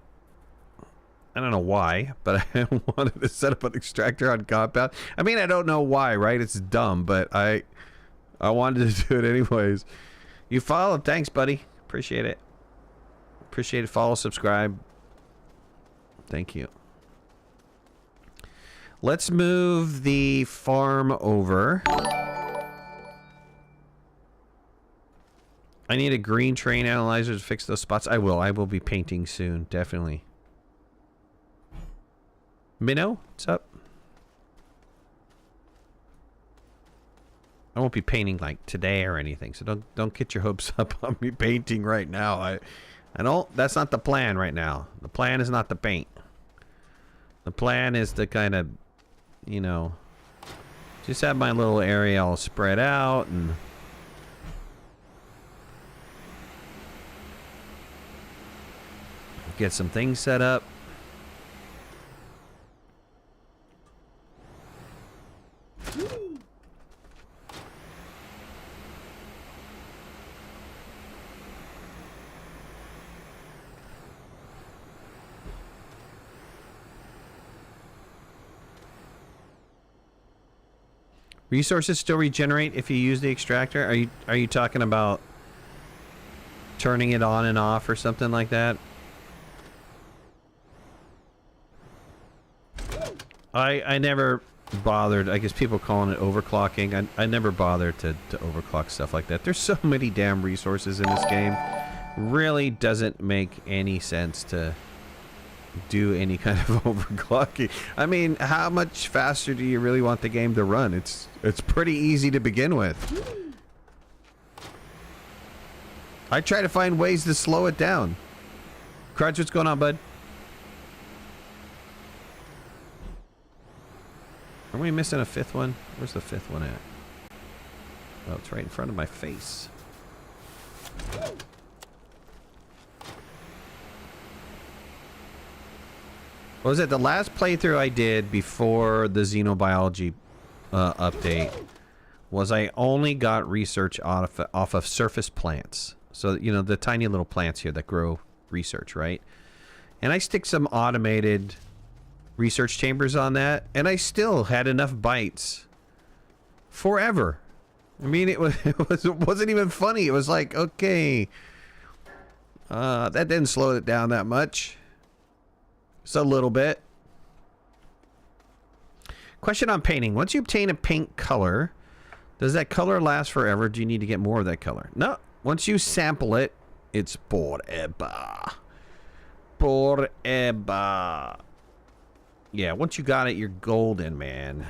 I don't know why, but I wanted to set up an extractor on compound. I mean, I don't know why, right? It's dumb, but I wanted to do it anyways. You followed. Thanks, buddy. Appreciate it. Appreciate it. Follow, subscribe. Thank you. Let's move the farm over. I need a green terrain analyzer to fix those spots. I will. I will be painting soon. Definitely. Minnow, what's up? I won't be painting like today or anything, so don't get your hopes up on me painting right now. I don't. That's not the plan right now. The plan is not to paint. The plan is to kind of, you know, just have my little area all spread out and get some things set up. Resources still regenerate if you use the extractor? Are you talking about turning it on and off or something like that? I never bothered. I guess people calling it overclocking. I never bothered to overclock stuff like that. There's so many damn resources in this game. Really doesn't make any sense to do any kind of overclocking. I mean, how much faster do you really want the game to run? It's pretty easy to begin with. I try to find ways to slow it down. Crudge, what's going on, bud? Are we missing a fifth one? Where's the fifth one at? Oh, it's right in front of my face. What was it? The last playthrough I did before the xenobiology update was I only got research off of surface plants. So, you know, the tiny little plants here that grow research, right? And I stick some automated research chambers on that, and I still had enough bites forever. I mean, it wasn't even funny. It was like, okay, that didn't slow it down that much. Just a little bit. Question on painting. Once you obtain a paint color, does that color last forever? Do you need to get more of that color? No. Once you sample it, it's forever. Forever. Yeah, once you got it, you're golden, man.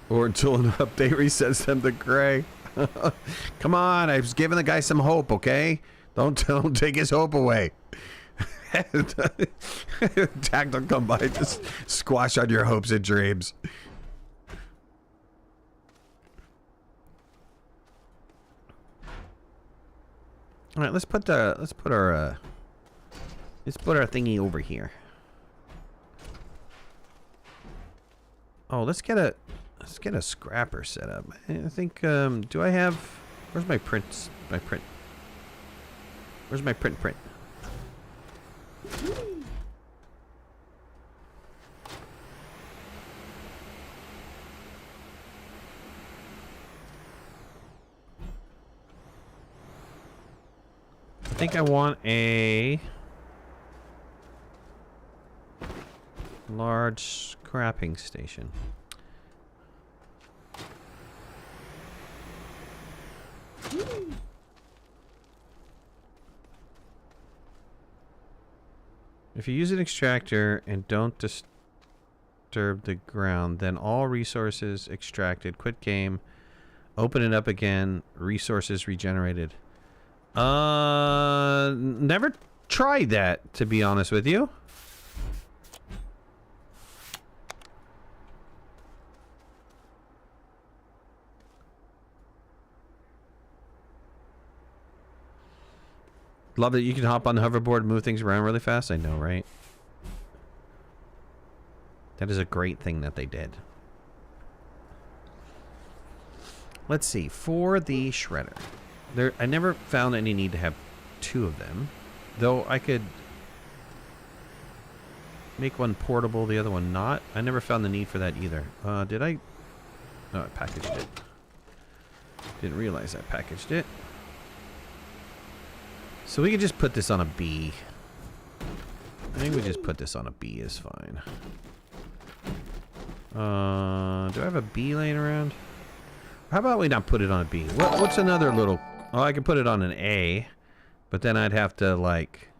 Or until an update resets them to gray. Come on, I was giving the guy some hope, okay? Don't take his hope away. Attack will come by, just squash on your hopes and dreams. All right, let's put our thingy over here. Oh, let's get a scrapper set up. I think do I have, where's my prints? Where's my print? I think I want a large scrapping station. If you use an extractor and don't disturb the ground, then all resources extracted. Quit game. Open it up again. Resources regenerated. Never tried that, to be honest with you. Love that you can hop on the hoverboard and move things around really fast. I know, right? That is a great thing that they did. Let's see. For the shredder. I never found any need to have two of them. Though I could make one portable, the other one not. I never found the need for that either. Did I? Oh, I packaged it. Didn't realize I packaged it. So we could just put this on a B. I think we just put this on a B is fine. Do I have a B laying around? How about we not put it on a B? What's another little... Oh, I can put it on an A. But then I'd have to, like...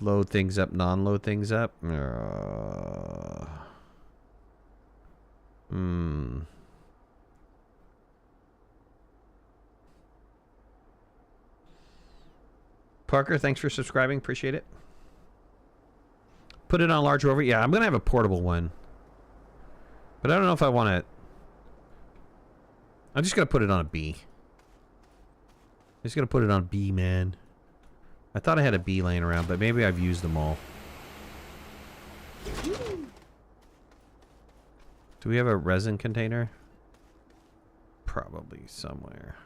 load things up, non-load things up. Parker, thanks for subscribing. Appreciate it. Put it on a large rover. Yeah, I'm going to have a portable one. But I don't know if I want to... I'm just going to put it on a B. I'm just going to put it on B, man. I thought I had a B laying around, but maybe I've used them all. Do we have a resin container? Probably somewhere.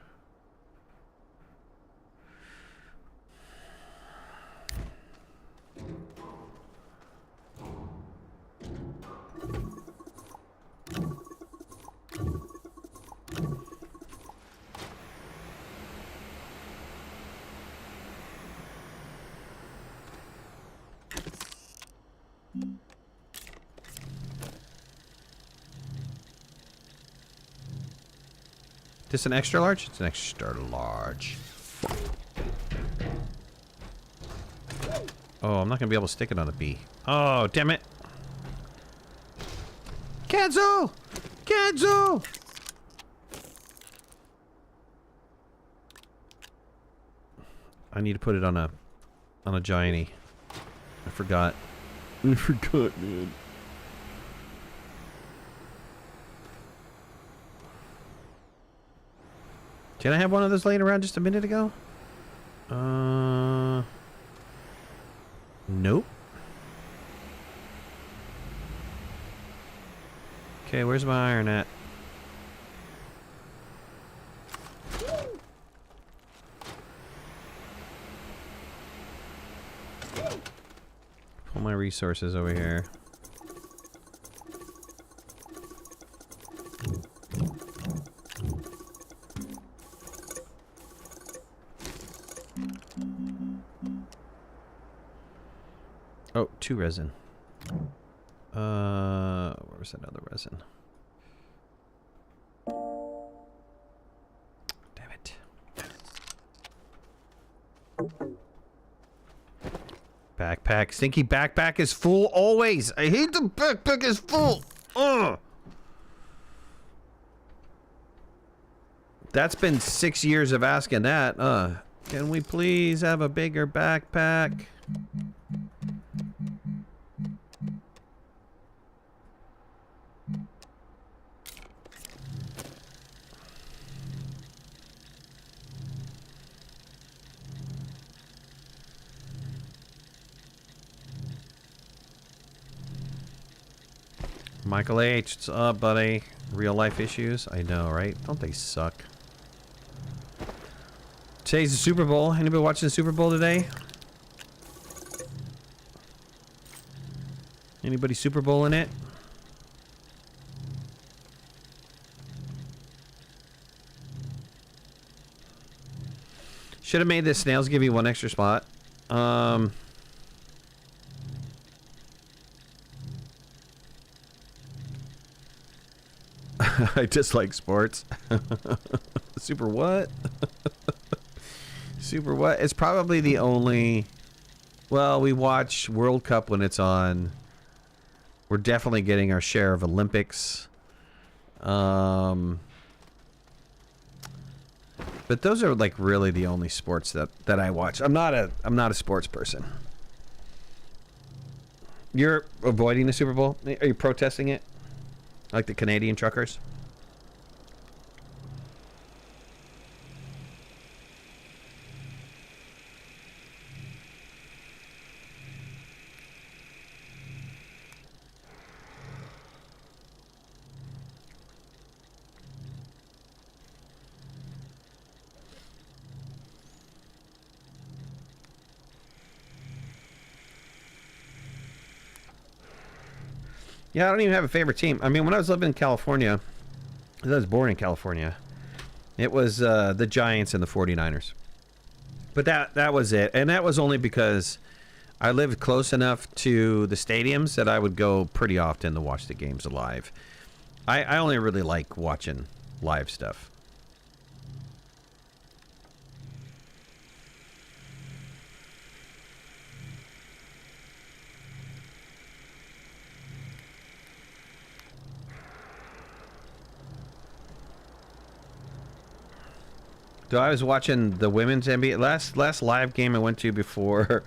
This an extra large? It's an extra large. Oh, I'm not gonna be able to stick it on a B. Oh, damn it. Cancel! Cancel! I need to put it on a gianty. I forgot. I forgot, man. Did I have one of those laying around just a minute ago? Nope. Okay, where's my iron at? Pull my resources over here. Oh, 2 resin. Where's that other resin? Damn it. Backpack. Stinky backpack is full always. I hate the backpack is full. Ugh. That's been 6 years of asking that. Can we please have a bigger backpack? Michael H, what's up, buddy? Real life issues? I know, right? Don't they suck? Today's the Super Bowl. Anybody watching the Super Bowl today? Anybody Super Bowl in it? Should have made the snails give you 1 extra spot. I dislike sports. Super what? Super what? It's probably the only... Well, we watch World Cup when it's on. We're definitely getting our share of Olympics. But those are like really the only sports that I watch. I'm not a sports person. You're avoiding the Super Bowl? Are you protesting it? Like the Canadian truckers? Yeah, I don't even have a favorite team. I mean, when I was living in California, I was born in California, it was the Giants and the 49ers. But that was it. And that was only because I lived close enough to the stadiums that I would go pretty often to watch the games live. I only really like watching live stuff. So I was watching the women's NBA. Last live game I went to before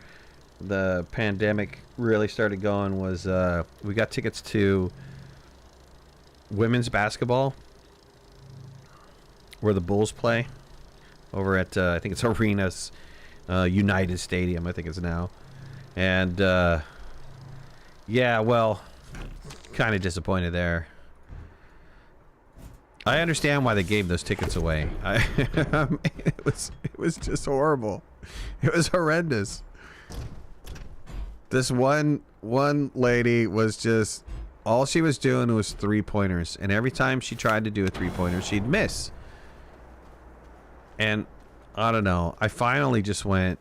the pandemic really started going was we got tickets to women's basketball where the Bulls play over at I think it's Arenas United Stadium, I think it's now. And yeah, well, kind of disappointed there. I understand why they gave those tickets away. It was just horrible. It was horrendous. This one lady was just, all she was doing was 3-pointers, and every time she tried to do a 3-pointer, she'd miss. And I don't know. I finally just went,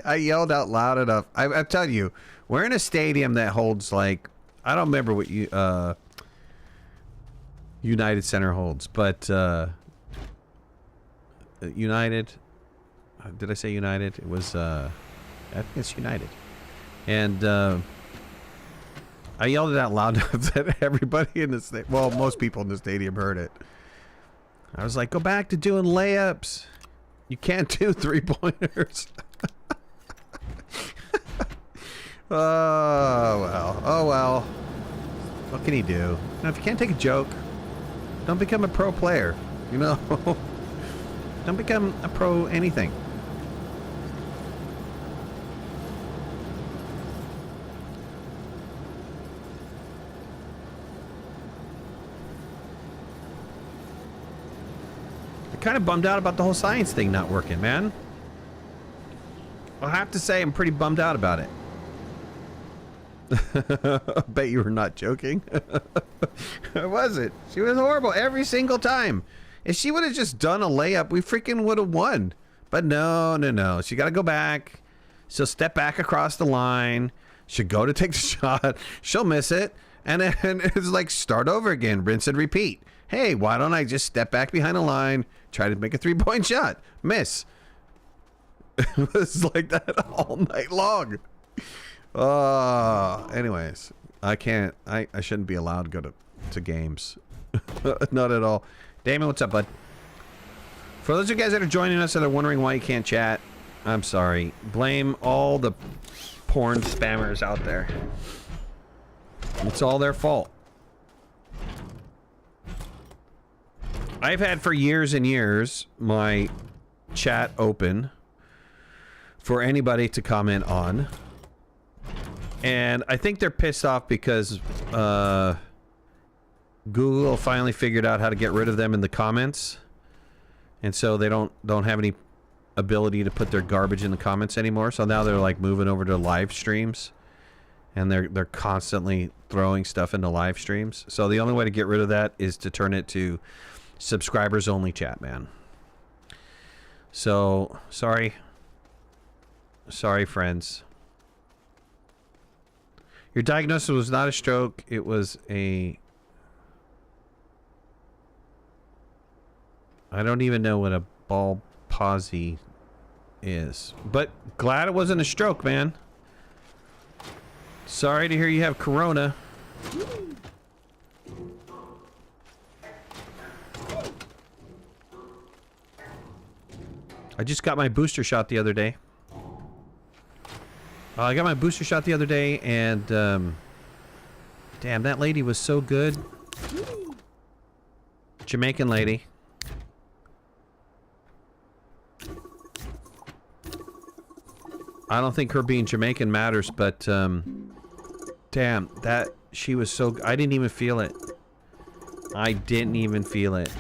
I yelled out loud enough. I'm telling you, we're in a stadium that holds like, I don't remember what United Center holds, but United. Did I say United? It was. I think it's United, and I yelled it out loud enough that everybody in the well, most people in the stadium heard it. I was like, "Go back to doing layups. You can't do 3-pointers." Oh well. Oh well. What can he do? Now, if you can't take a joke, don't become a pro player. You know, don't become a pro anything. I'm kind of bummed out about the whole science thing not working, man. I'll have to say I'm pretty bummed out about it. I bet you were not joking. I wasn't. She was horrible every single time. If she would have just done a layup, we freaking would have won. But no. She got to go back. She'll step back across the line. She'll go to take the shot. She'll miss it. And then it's like start over again. Rinse and repeat. Hey, why don't I just step back behind the line, try to make a 3-point shot? Miss. It was like that all night long. Anyways, I can't. I shouldn't be allowed to go to games. Not at all. Damon, what's up, bud? For those of you guys that are joining us that are wondering why you can't chat, I'm sorry. Blame all the porn spammers out there. It's all their fault. I've had for years and years my chat open for anybody to comment on. And I think they're pissed off because Google finally figured out how to get rid of them in the comments. And so they don't have any ability to put their garbage in the comments anymore. So now they're like moving over to live streams. And they're constantly throwing stuff into live streams. So the only way to get rid of that is to turn it to subscribers only chat, man. So sorry friends. Your diagnosis was not a stroke, it was a... I don't even know what a ball palsy is. But glad it wasn't a stroke, man. Sorry to hear you have corona. I just got my booster shot the other day. I got my booster shot the other day, and damn, that lady was so good. Jamaican lady. I don't think her being Jamaican matters, but damn, that she was so. I didn't even feel it. I didn't even feel it.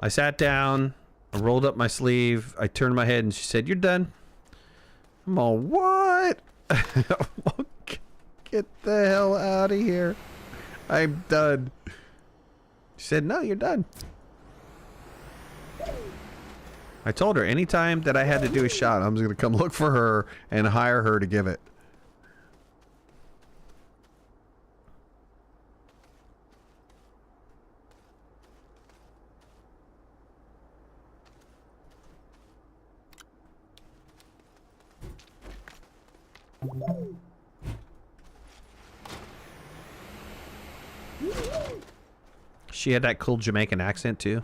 I sat down. I rolled up my sleeve. I turned my head, and she said, "You're done." I'm all, what? Get the hell out of here. I'm done. She said, no, you're done. I told her anytime that I had to do a shot, I was going to come look for her and hire her to give it. She had that cool Jamaican accent too.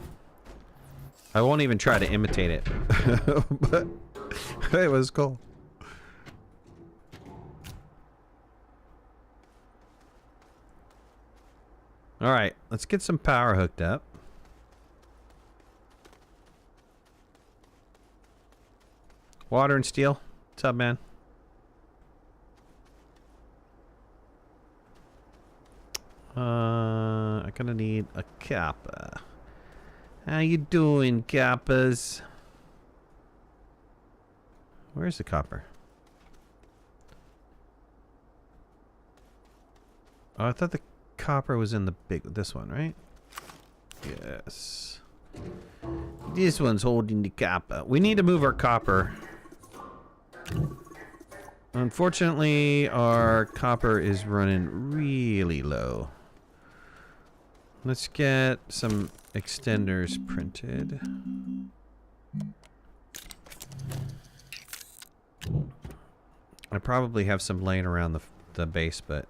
I won't even try to imitate it. But it was cool. Alright, let's get some power hooked up. Water and steel. What's up, man? I'm gonna need a kappa. How you doing, kappas? Where's the copper? Oh, I thought the copper was in the big... This one, right? Yes. This one's holding the copper. We need to move our copper. Unfortunately, our copper is running really low. Let's get some extenders printed. I probably have some laying around the base, but...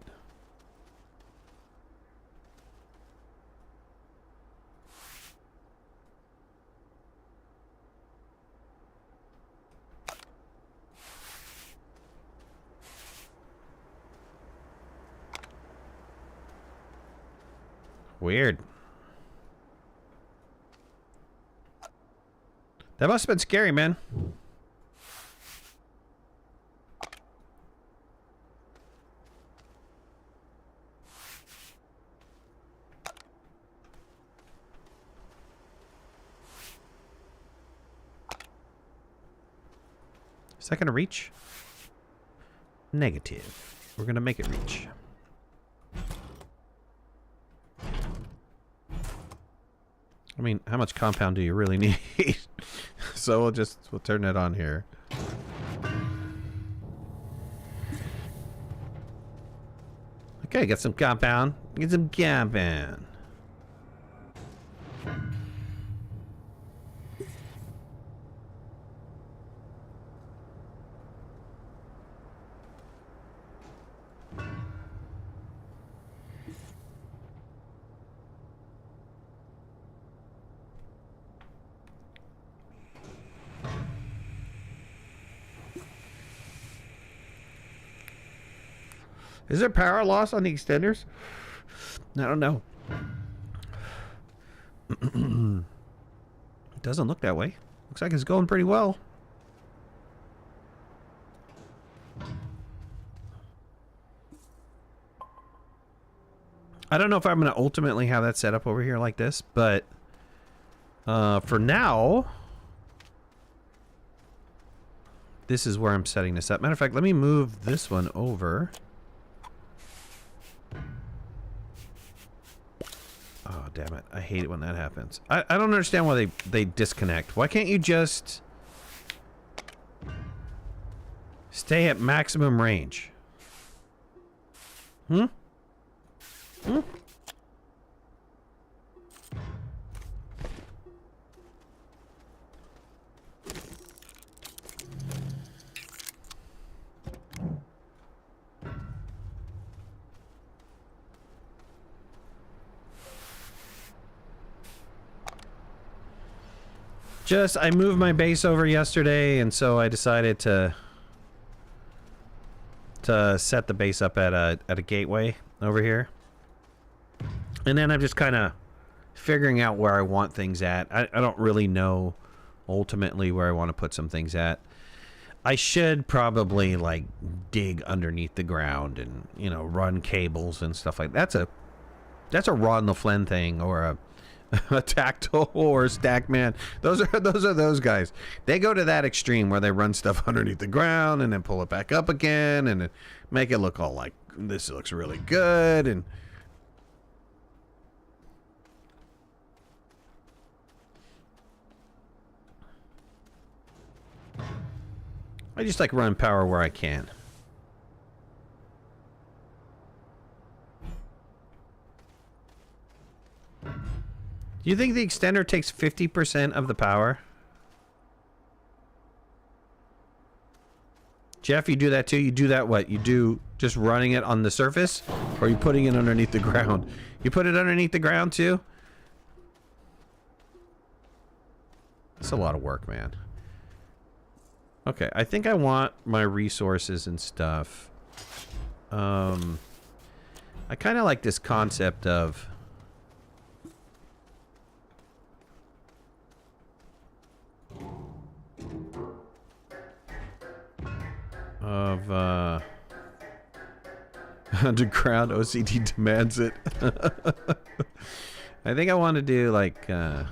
Weird. That must have been scary, man. Is that gonna reach? Negative. We're gonna make it reach. I mean, how much compound do you really need? So we'll turn that on here. Okay, got some compound. Get some compound. Is there power loss on the extenders? I don't know. It doesn't look that way. Looks like it's going pretty well. I don't know if I'm going to ultimately have that set up over here like this, but for now, this is where I'm setting this up. Matter of fact, let me move this one over. Oh, damn it. I hate it when that happens. I don't understand why they disconnect. Why can't you just stay at maximum range? Hmm? Hmm? I moved my base over yesterday, and so I decided to set the base up at a gateway over here. And then I'm just kind of figuring out where I want things at. I don't really know ultimately where I want to put some things at. I should probably like dig underneath the ground and, you know, run cables and stuff like that. That's a Ron LaFleur thing, or a Tactile or a Stack Man. Those are those guys. They go to that extreme where they run stuff underneath the ground and then pull it back up again and make it look all like this looks really good. And I just like running power where I can. Do you think the extender takes 50% of the power? Jeff, you do that too? You do that what? You do just running it on the surface? Or are you putting it underneath the ground? You put it underneath the ground too? That's a lot of work, man. Okay, I think I want my resources and stuff. I kind of like this concept of underground. OCD demands it. I think I want to do like I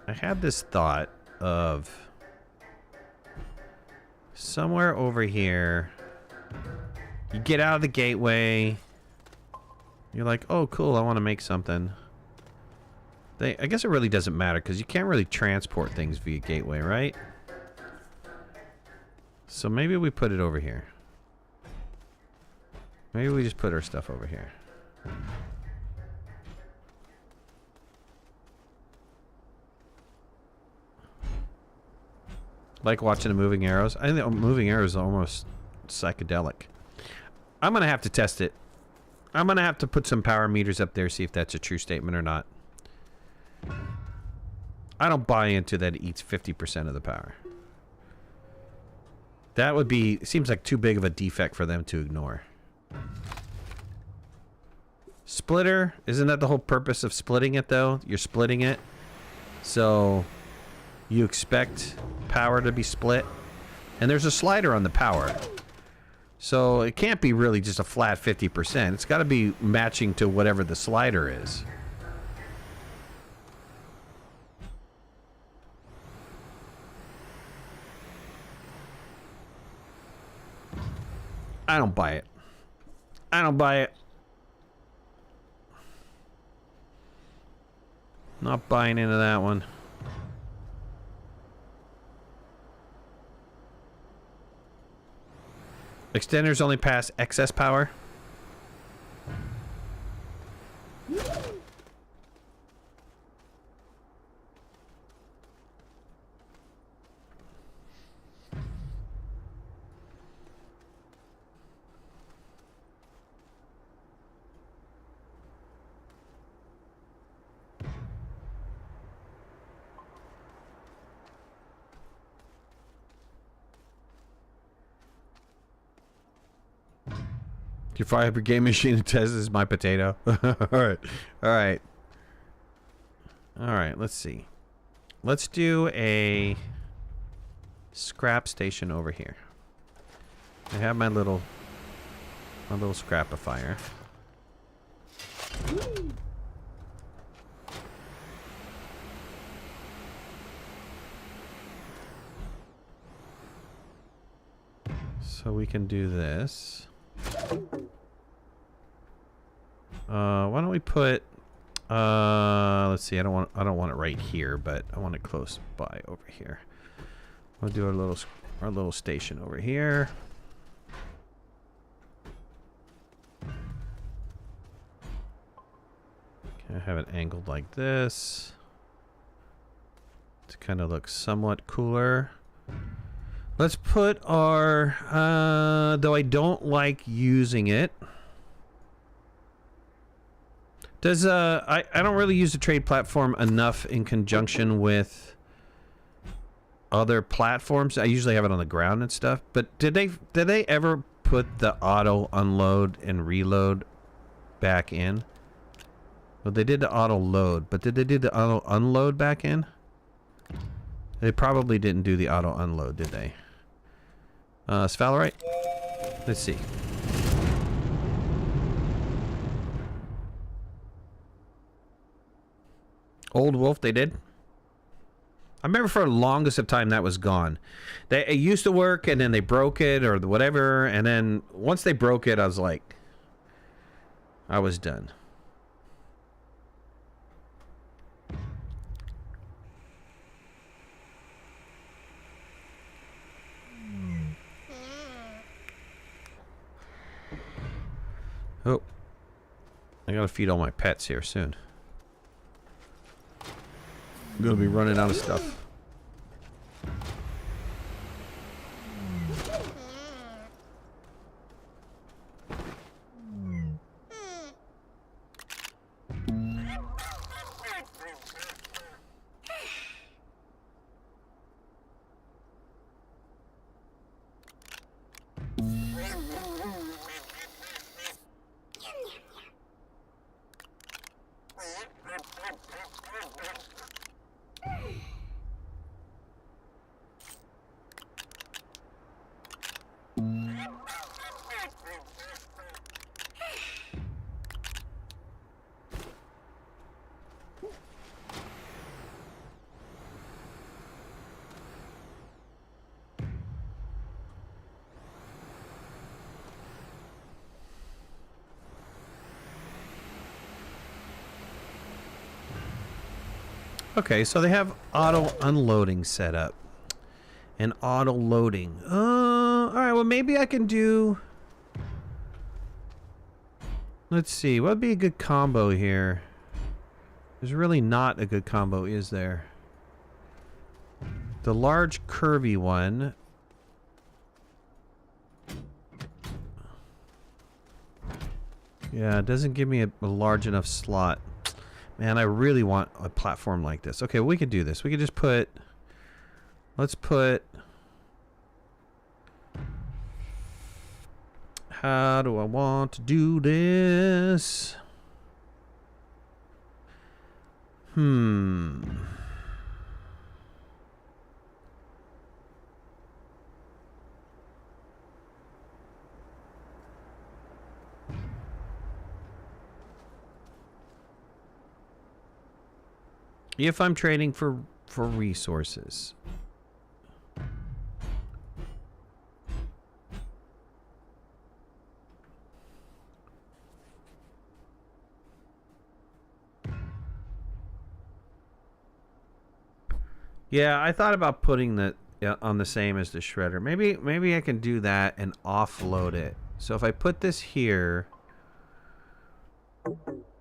had this thought of somewhere over here. You get out of the gateway, you're like, oh cool, I want to make something. I guess it really doesn't matter because you can't really transport things via gateway, right? So maybe we put it over here. Maybe we just put our stuff over here. Like watching the moving arrows. I think the moving arrows are almost psychedelic. I'm going to have to test it. I'm going to have to put some power meters up there, see if that's a true statement or not. I don't buy into that it eats 50% of the power. That would be... Seems like too big of a defect for them to ignore. Splitter, isn't that the whole purpose of splitting it, though? You're splitting it. So, you expect power to be split. And there's a slider on the power. So, it can't be really just a flat 50%. It's got to be matching to whatever the slider is. I don't buy it. I don't buy it. Not buying into that one. Extenders only pass excess power. Your fire brigade machine test is my potato. Alright. Alright. Alright, let's see. Let's do a scrap station over here. I have my little scrapifier. So we can do this. Why don't we put let's see, I don't want it right here, but I want it close by over here. We'll do our little station over here. Okay, have it angled like this to kind of look somewhat cooler. Let's put our though I don't like using it. Does I don't really use the trade platform enough in conjunction with other platforms. I usually have it on the ground and stuff. But did they ever put the auto unload and reload back in? Well, they did the auto load, but did they do the auto unload back in? They probably didn't do the auto unload, did they? Sphalerite? Let's see. Old Wolf, they did. I remember for the longest of time that was gone. It used to work, and then they broke it or whatever, and then once they broke it, I was like, I was done. Oh, I gotta feed all my pets here soon. I'm gonna be running out of stuff. Okay, so they have auto unloading set up. And auto loading. Alright, well maybe I can do... Let's see, what would be a good combo here? There's really not a good combo, is there? The large curvy one. Yeah, it doesn't give me a large enough slot. Man, I really want a platform like this. Okay, we could do this. We could just put... Let's put... How do I want to do this? If I'm trading for resources. Yeah, I thought about putting that on the same as the shredder. Maybe I can do that and offload it. So if I put this here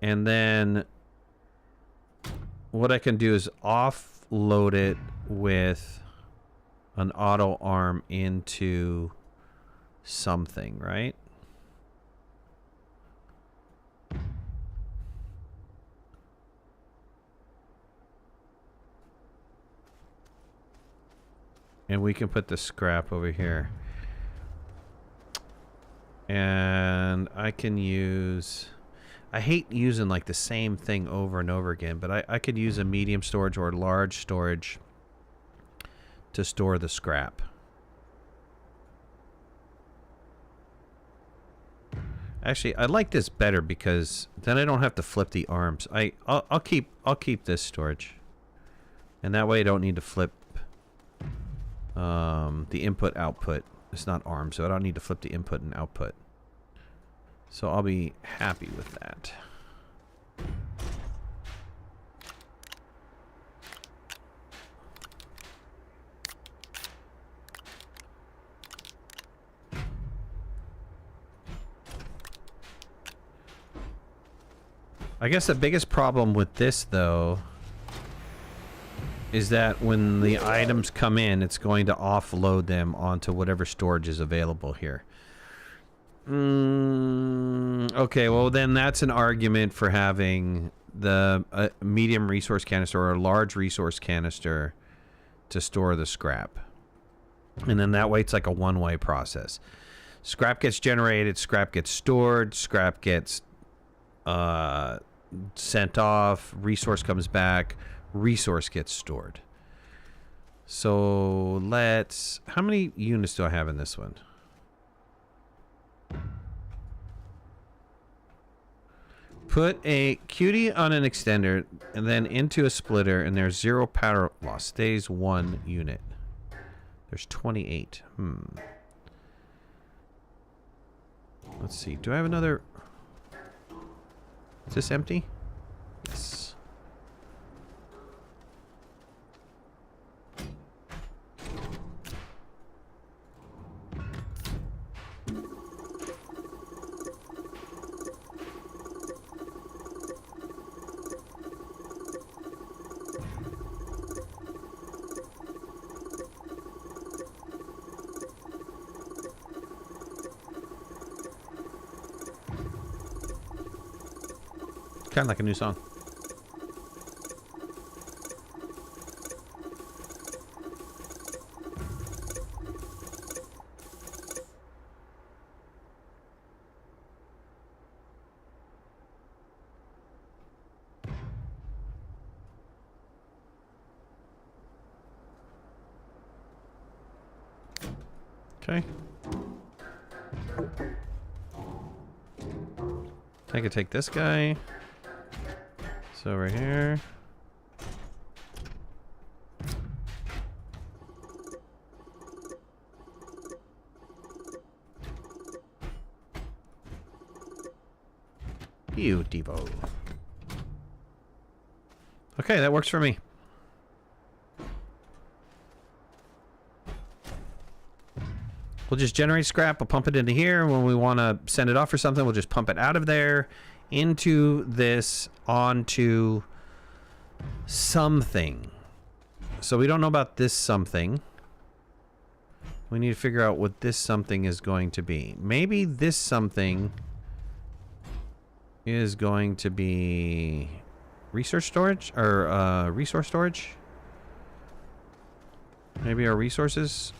and then what I can do is offload it with an auto arm into something, right? And we can put the scrap over here. And I can use... I hate using like the same thing over and over again, but I could use a medium storage or large storage to store the scrap. Actually, I like this better because then I don't have to flip the arms. I'll keep this storage. And that way I don't need to flip the input output. It's not arm, so I don't need to flip the input and output. So I'll be happy with that. I guess the biggest problem with this, though, is that when the items come in, it's going to offload them onto whatever storage is available here. Okay, well then that's an argument for having the medium resource canister or a large resource canister to store the scrap. And then that way it's like a one-way process. Scrap gets generated, scrap gets stored, scrap gets sent off, resource comes back, resource gets stored. So let's... How many units do I have in this one? Put a cutie on an extender and then into a splitter, and there's 0 power loss. Stays 1 unit. There's 28. Let's see. Do I have another... Is this empty? Yes. Kind of like a new song. Okay. I could take this guy. So right here. Beautiful. Okay, that works for me. We'll just generate scrap. We'll pump it into here. When we want to send it off for something, we'll just pump it out of there into this onto something. So we don't know about this something. We need to figure out what this something is going to be. Maybe this something is going to be research storage or resource storage. Maybe our resources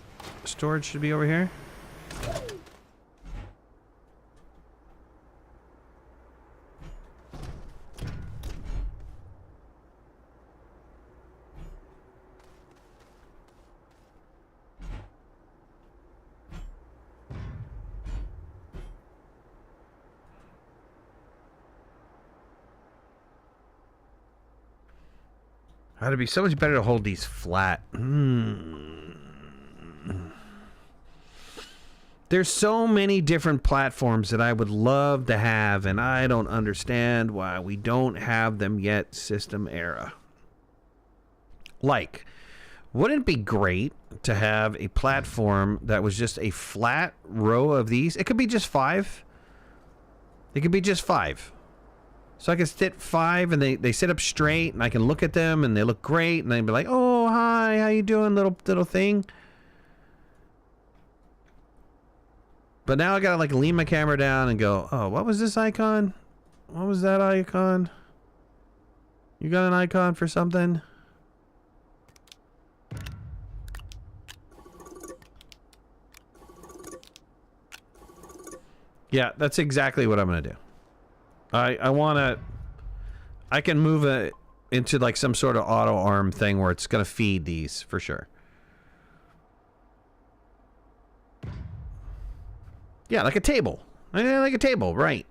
storage should be over here. It'd be so much better to hold these flat. There's so many different platforms that I would love to have, and I don't understand why we don't have them yet, system era. Like, wouldn't it be great to have a platform that was just a flat row of these? It could be just 5. It could be just 5. So I can sit 5 and they sit up straight and I can look at them and they look great and they'd be like, oh, hi, how you doing, little thing? But now I gotta like lean my camera down and go, oh, what was this icon? What was that icon? You got an icon for something? Yeah, that's exactly what I'm gonna do. I can move it into like some sort of auto arm thing where it's gonna feed these for sure. Yeah, like a table. Like a table, right.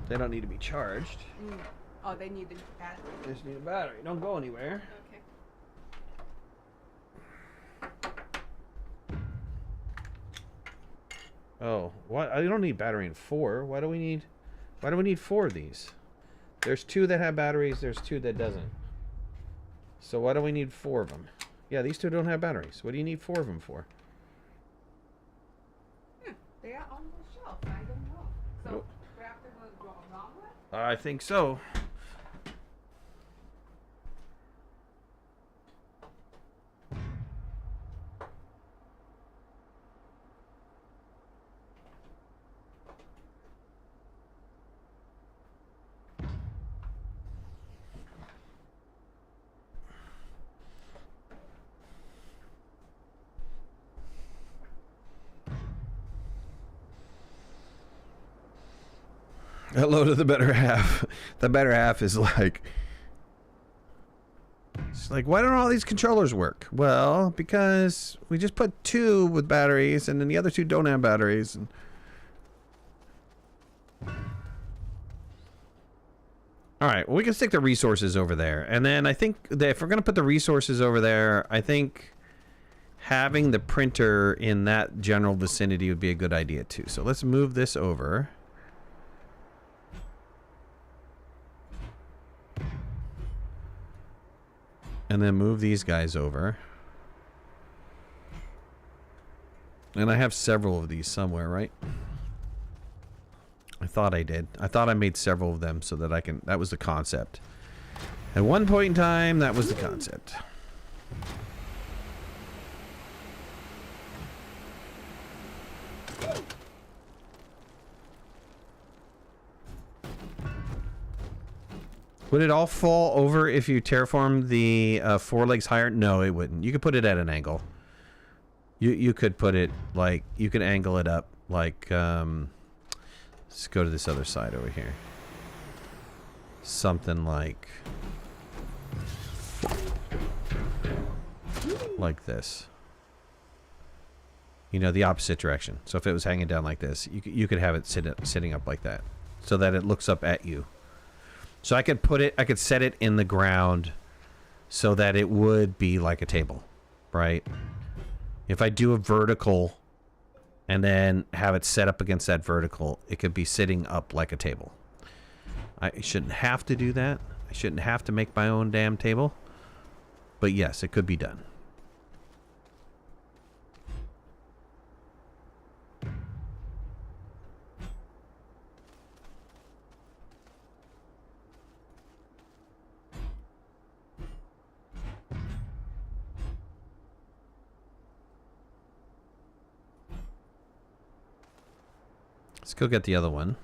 They don't need to be charged. Oh, they need the battery. They just need a battery. Don't go anywhere. Okay. Oh, what? I don't need battery in 4. Why do we need 4 of these? There's 2 that have batteries. There's 2 that doesn't. So why do we need 4 of them? Yeah, these 2 don't have batteries. What do you need 4 of them for? They are on the shelf. I don't know. So. I think so. Hello to the better half. The better half is like, it's like, why don't all these controllers work? Well, because we just put 2 with batteries and then the other 2 don't have batteries. And all right, well, we can stick the resources over there. And then I think that if we're going to put the resources over there, I think having the printer in that general vicinity would be a good idea too. So let's move this over. And then move these guys over. And I have several of these somewhere, right? I thought I did. I thought I made several of them so that I can... That was the concept. At one point in time, that was the concept. Would it all fall over if you terraform the 4 legs higher? No, it wouldn't. You could put it at an angle. You could put it like, you could angle it up like, let's go to this other side over here. Something like this. You know, the opposite direction. So if it was hanging down like this, you could have it sitting up like that so that it looks up at you. So I could put it, I could set it in the ground so that it would be like a table, right? If I do a vertical and then have it set up against that vertical. It could be sitting up like a table. I shouldn't have to do that. I shouldn't have to make my own damn table. But yes, it could be done. Let's go get the other one.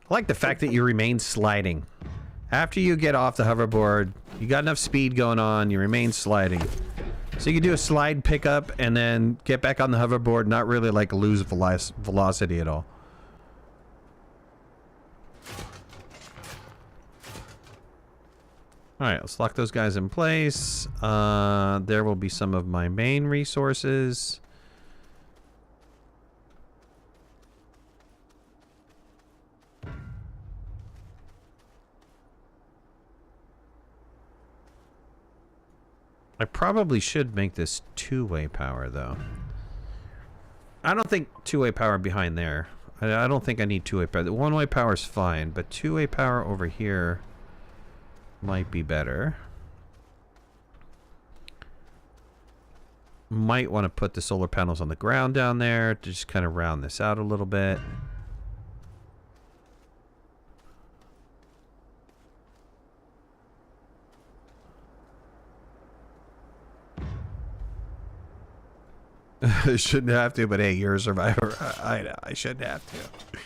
I like the fact that you remain sliding. After you get off the hoverboard, you got enough speed going on, you remain sliding. So you can do a slide pickup and then get back on the hoverboard, not really like lose velocity at all. Alright, let's lock those guys in place. There will be some of my main resources. I probably should make this two-way power, though. I don't think two-way power behind there. I don't think I need two-way power. The one-way power is fine, but two-way power over here might be better. Might want to put the solar panels on the ground down there to just kind of round this out a little bit. I shouldn't have to, but hey, you're a survivor. I know, I shouldn't have to. I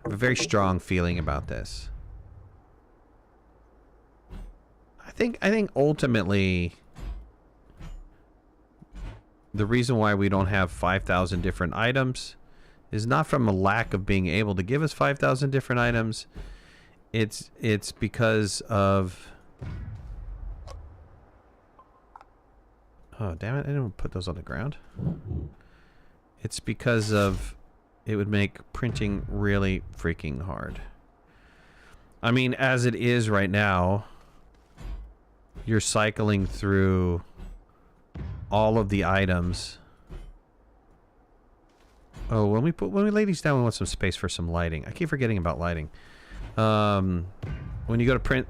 have a very strong feeling about this. I think ultimately the reason why we don't have 5,000 different items is not from a lack of being able to give us 5,000 different items. It's because of... Oh, damn it. I didn't put those on the ground. It's because of... It would make printing really freaking hard. I mean, as it is right now, you're cycling through all of the items. Oh, when we lay these down, we want some space for some lighting. I keep forgetting about lighting. When you go to print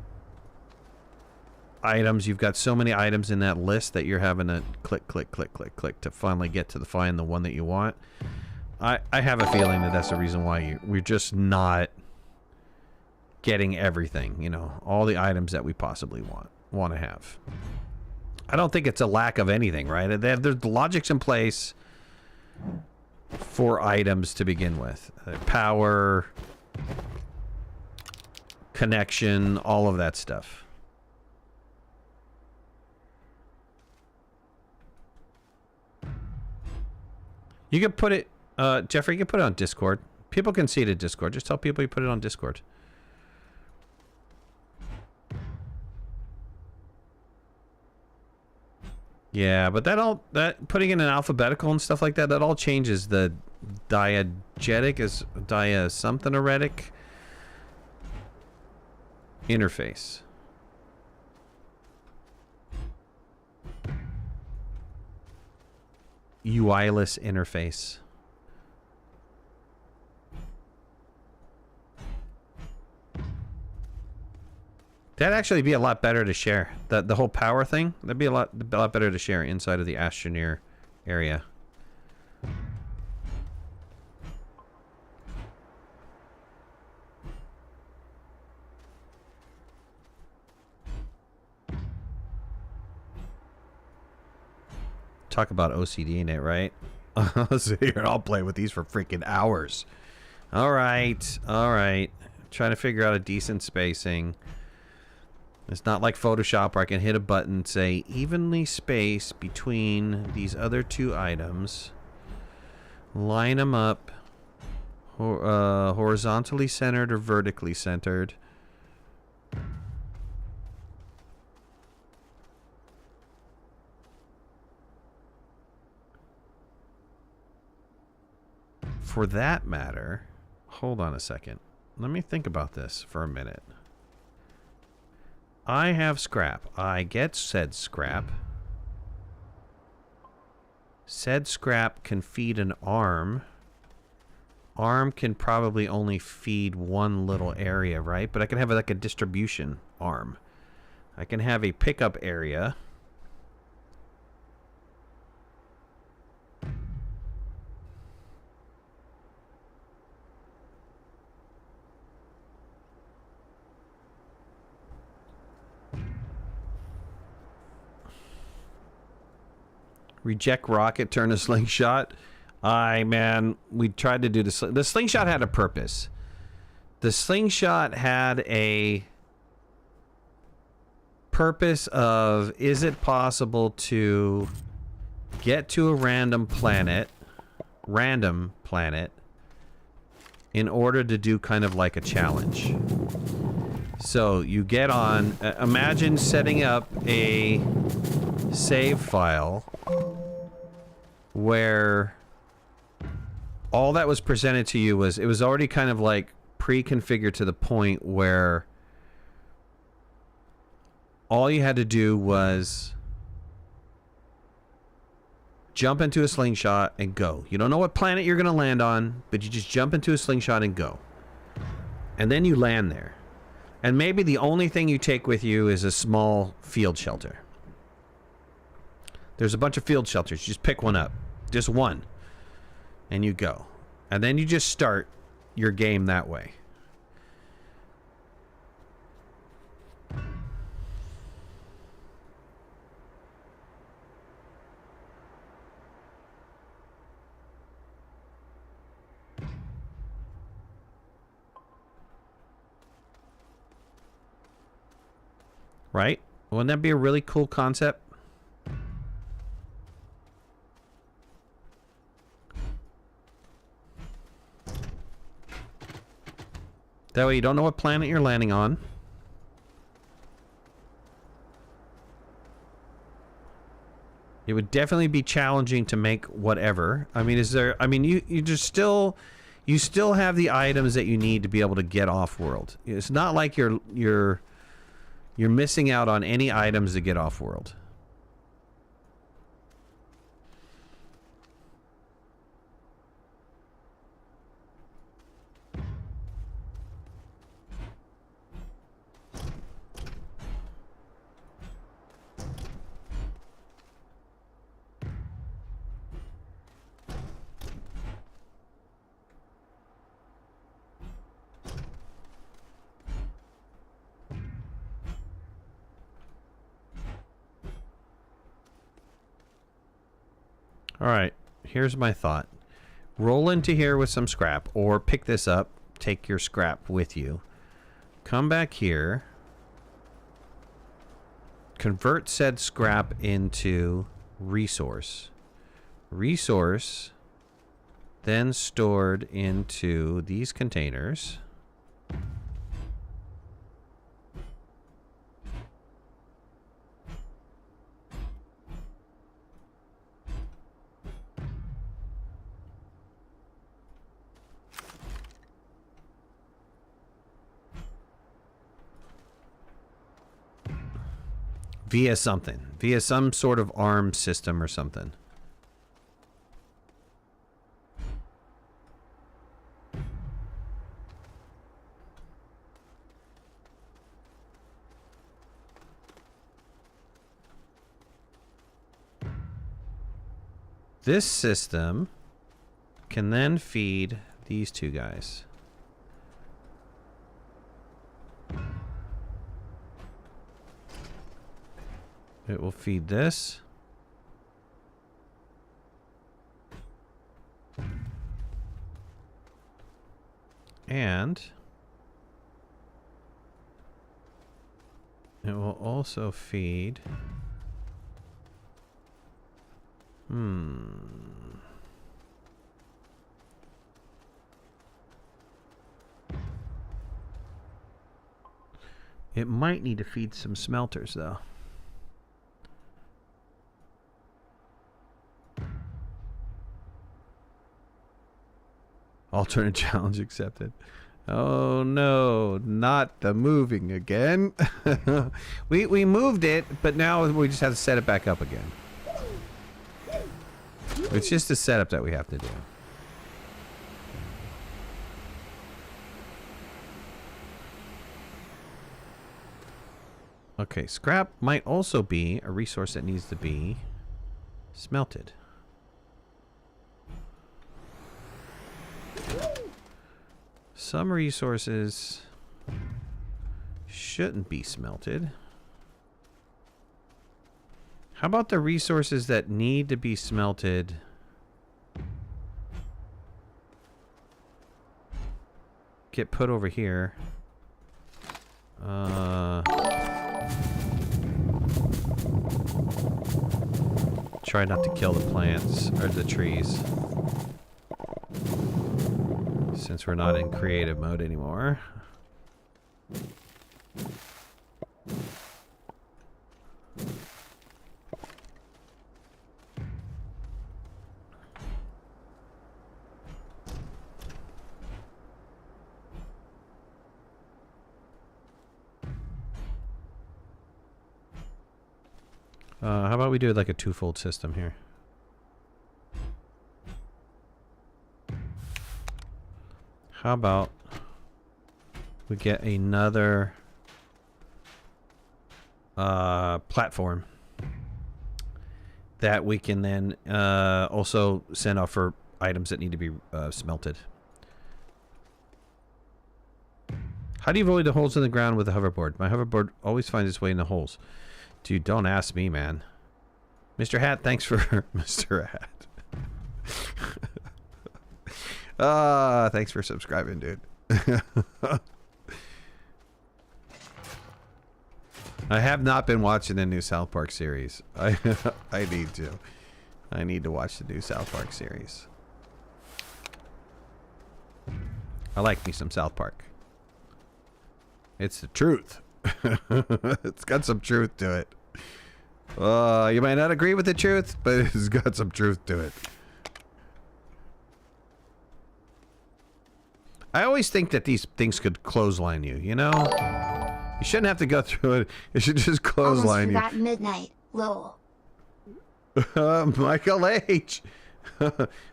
items, you've got so many items in that list that you're having to click, click, click, click, click to finally get to find the one that you want. I have a feeling that that's the reason why we're just not getting everything, you know, all the items that we possibly want to have. I don't think it's a lack of anything, right? There's the logic's in place for items to begin with. Power, connection, all of that stuff. You can put it, Jeffrey, you can put it on Discord. People can see it in Discord. Just tell people you put it on Discord. Yeah, but that putting in an alphabetical and stuff like that, that all changes the diegetic is something eretic interface. UI-less interface. That'd actually be a lot better to share. The whole power thing, that'd be a lot better to share inside of the Astroneer area. Talk about OCD in it, right? So here, I'll play with these for freaking hours. All right, all right. Trying to figure out a decent spacing. It's not like Photoshop where I can hit a button, say evenly space between these other two items, line them up, horizontally centered or vertically centered. for that matter, hold on a second. Let me think about this for a minute. I have scrap. I get said scrap. Said scrap can feed an arm. Arm can probably only feed one little area, right? But I can have like a distribution arm. I can have a pickup area. Reject rocket, turn to slingshot. Man, we tried to do the slingshot had a purpose. The slingshot had a purpose of, is it possible to get to a random planet in order to do kind of like a challenge. So you get on, imagine setting up a save file where all that was presented to you was, it was already kind of like pre-configured to the point where all you had to do was jump into a slingshot and go. You don't know what planet you're going to land on, but you just jump into a slingshot and go. And then you land there. And maybe the only thing you take with you is a small field shelter. There's a bunch of field shelters. You just pick one up. Just one. And you go. And then you just start your game that way. Right? Wouldn't that be a really cool concept? That way you don't know what planet you're landing on. It would definitely be challenging to make whatever. I mean, is there, I mean, you just still, you still have the items that you need to be able to get off world. It's not like you're missing out on any items to get off world. Alright, here's my thought. Roll into here with some scrap, or pick this up, take your scrap with you. Come back here. Convert said scrap into resource. Resource, then stored into these containers. Via something. Via some sort of arm system or something. This system can then feed these two guys. It will feed this. And it will also feed... It might need to feed some smelters, though. Alternate challenge accepted. Oh no, not the moving again. we moved it, but now we just have to set it back up again. It's just a setup that we have to do. Okay, scrap might also be a resource that needs to be smelted. Some resources shouldn't be smelted. How about the resources that need to be smelted? Get put over here. Try not to kill the plants or the trees. Since we're not in creative mode anymore. How about we do like a twofold system here? How about we get another platform that we can then also send off for items that need to be smelted. How do you avoid the holes in the ground with a hoverboard? My hoverboard always finds its way in the holes. Dude, don't ask me, man. Mr. Hat, thanks for Mr. Hat. Thanks for subscribing, dude. I have not been watching the new South Park series. I need to. I need to watch the new South Park series. I like me some South Park. It's the truth. It's got some truth to it. You might not agree with the truth, but it's got some truth to it. I always think that these things could clothesline you, you know? You shouldn't have to go through it. It should just clothesline you. Almost forgot midnight. Lol. Michael H.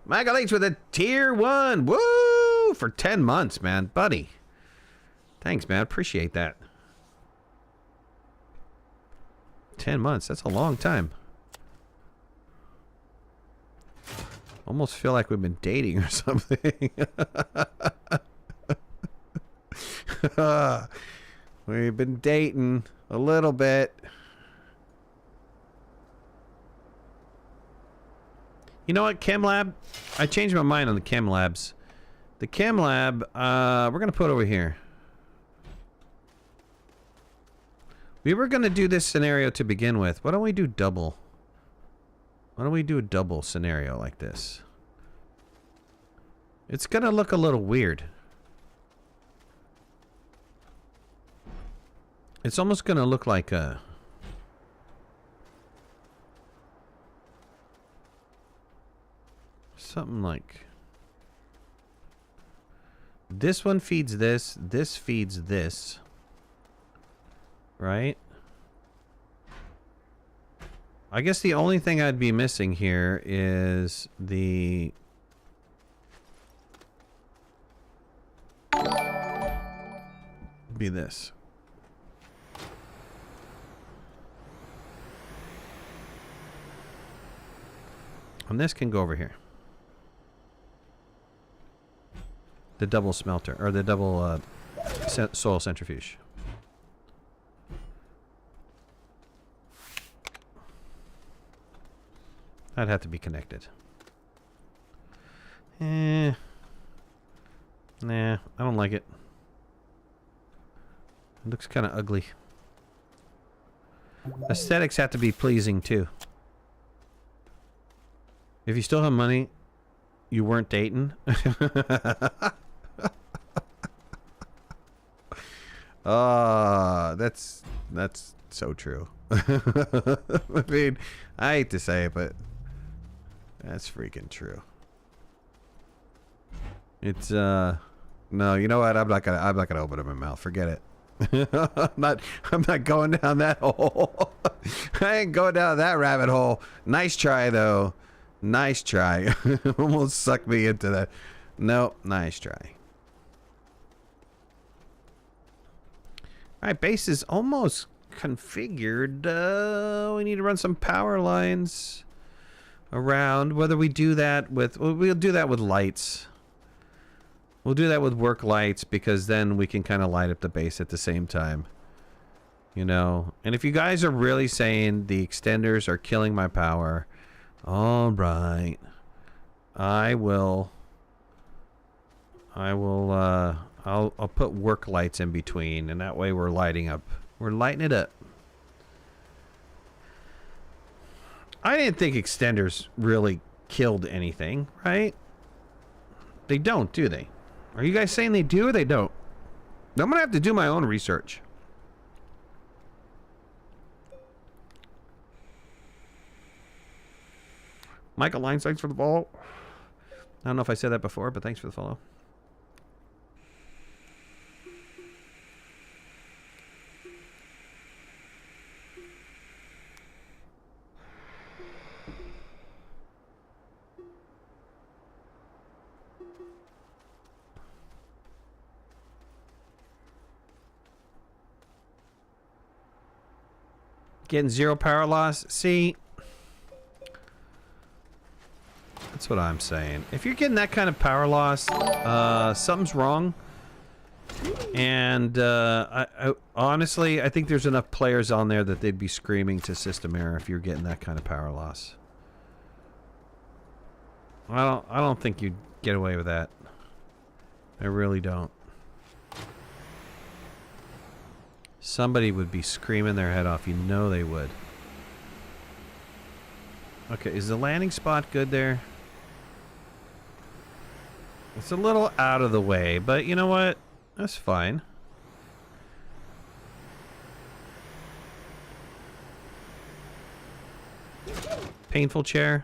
Michael H with a tier 1. Woo! For 10 months, man. Buddy. Thanks, man. Appreciate that. 10 months. That's a long time. Almost feel like we've been dating or something. We've been dating a little bit. You know what, ChemLab? I changed my mind on the ChemLabs. The ChemLab, we're going to put over here. We were going to do this scenario to begin with. Why don't we do double? Why don't we do a double scenario like this? It's going to look a little weird. It's almost going to look like a... something like... this one feeds this. This feeds this. Right? I guess the only thing I'd be missing here is the... be this. And this can go over here. The double smelter, or the double soil centrifuge. That'd have to be connected. Nah, I don't like it. It looks kind of ugly. Aesthetics have to be pleasing too. If you still have money, you weren't dating. That's so true. I mean, I hate to say it, but that's freaking true. It's no, you know what? I'm not gonna open up my mouth. Forget it. I'm not going down that hole. I ain't going down that rabbit hole. Nice try though. Nice try. Almost sucked me into that. No, nice try. Alright, base is almost configured. We need to run some power lines around. Whether we do that with... We'll do that with lights. We'll do that with work lights because then we can kind of light up the base at the same time. You know? And if you guys are really saying the extenders are killing my power, alright. I'll put work lights in between, and that way we're lighting up. We're lighting it up. I didn't think extenders really killed anything, right? They don't, do they? Are you guys saying they do or they don't? I'm gonna have to do my own research. Michael Lyons, thanks for the follow. I don't know if I said that before, but thanks for the follow. Getting 0 power loss. See, that's what I'm saying. If you're getting that kind of power loss, something's wrong. And honestly, I think there's enough players on there that they'd be screaming to system error if you're getting that kind of power loss. I don't think you'd get away with that. I really don't. Somebody would be screaming their head off. You know they would. Okay, is the landing spot good there? It's a little out of the way, but you know what? That's fine. Painful chair.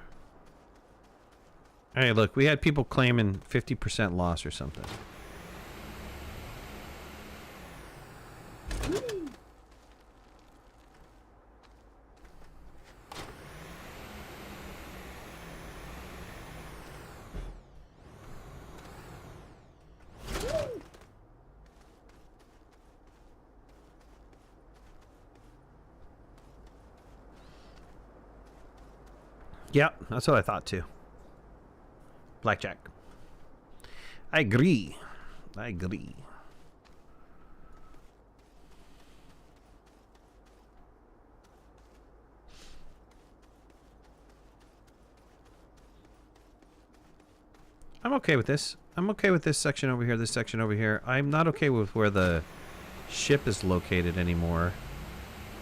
Hey, look, we had people claiming 50% loss or something. Yep, that's what I thought too. Blackjack. I agree. I agree. I'm okay with this. I'm okay with this section over here, this section over here. I'm not okay with where the ship is located anymore,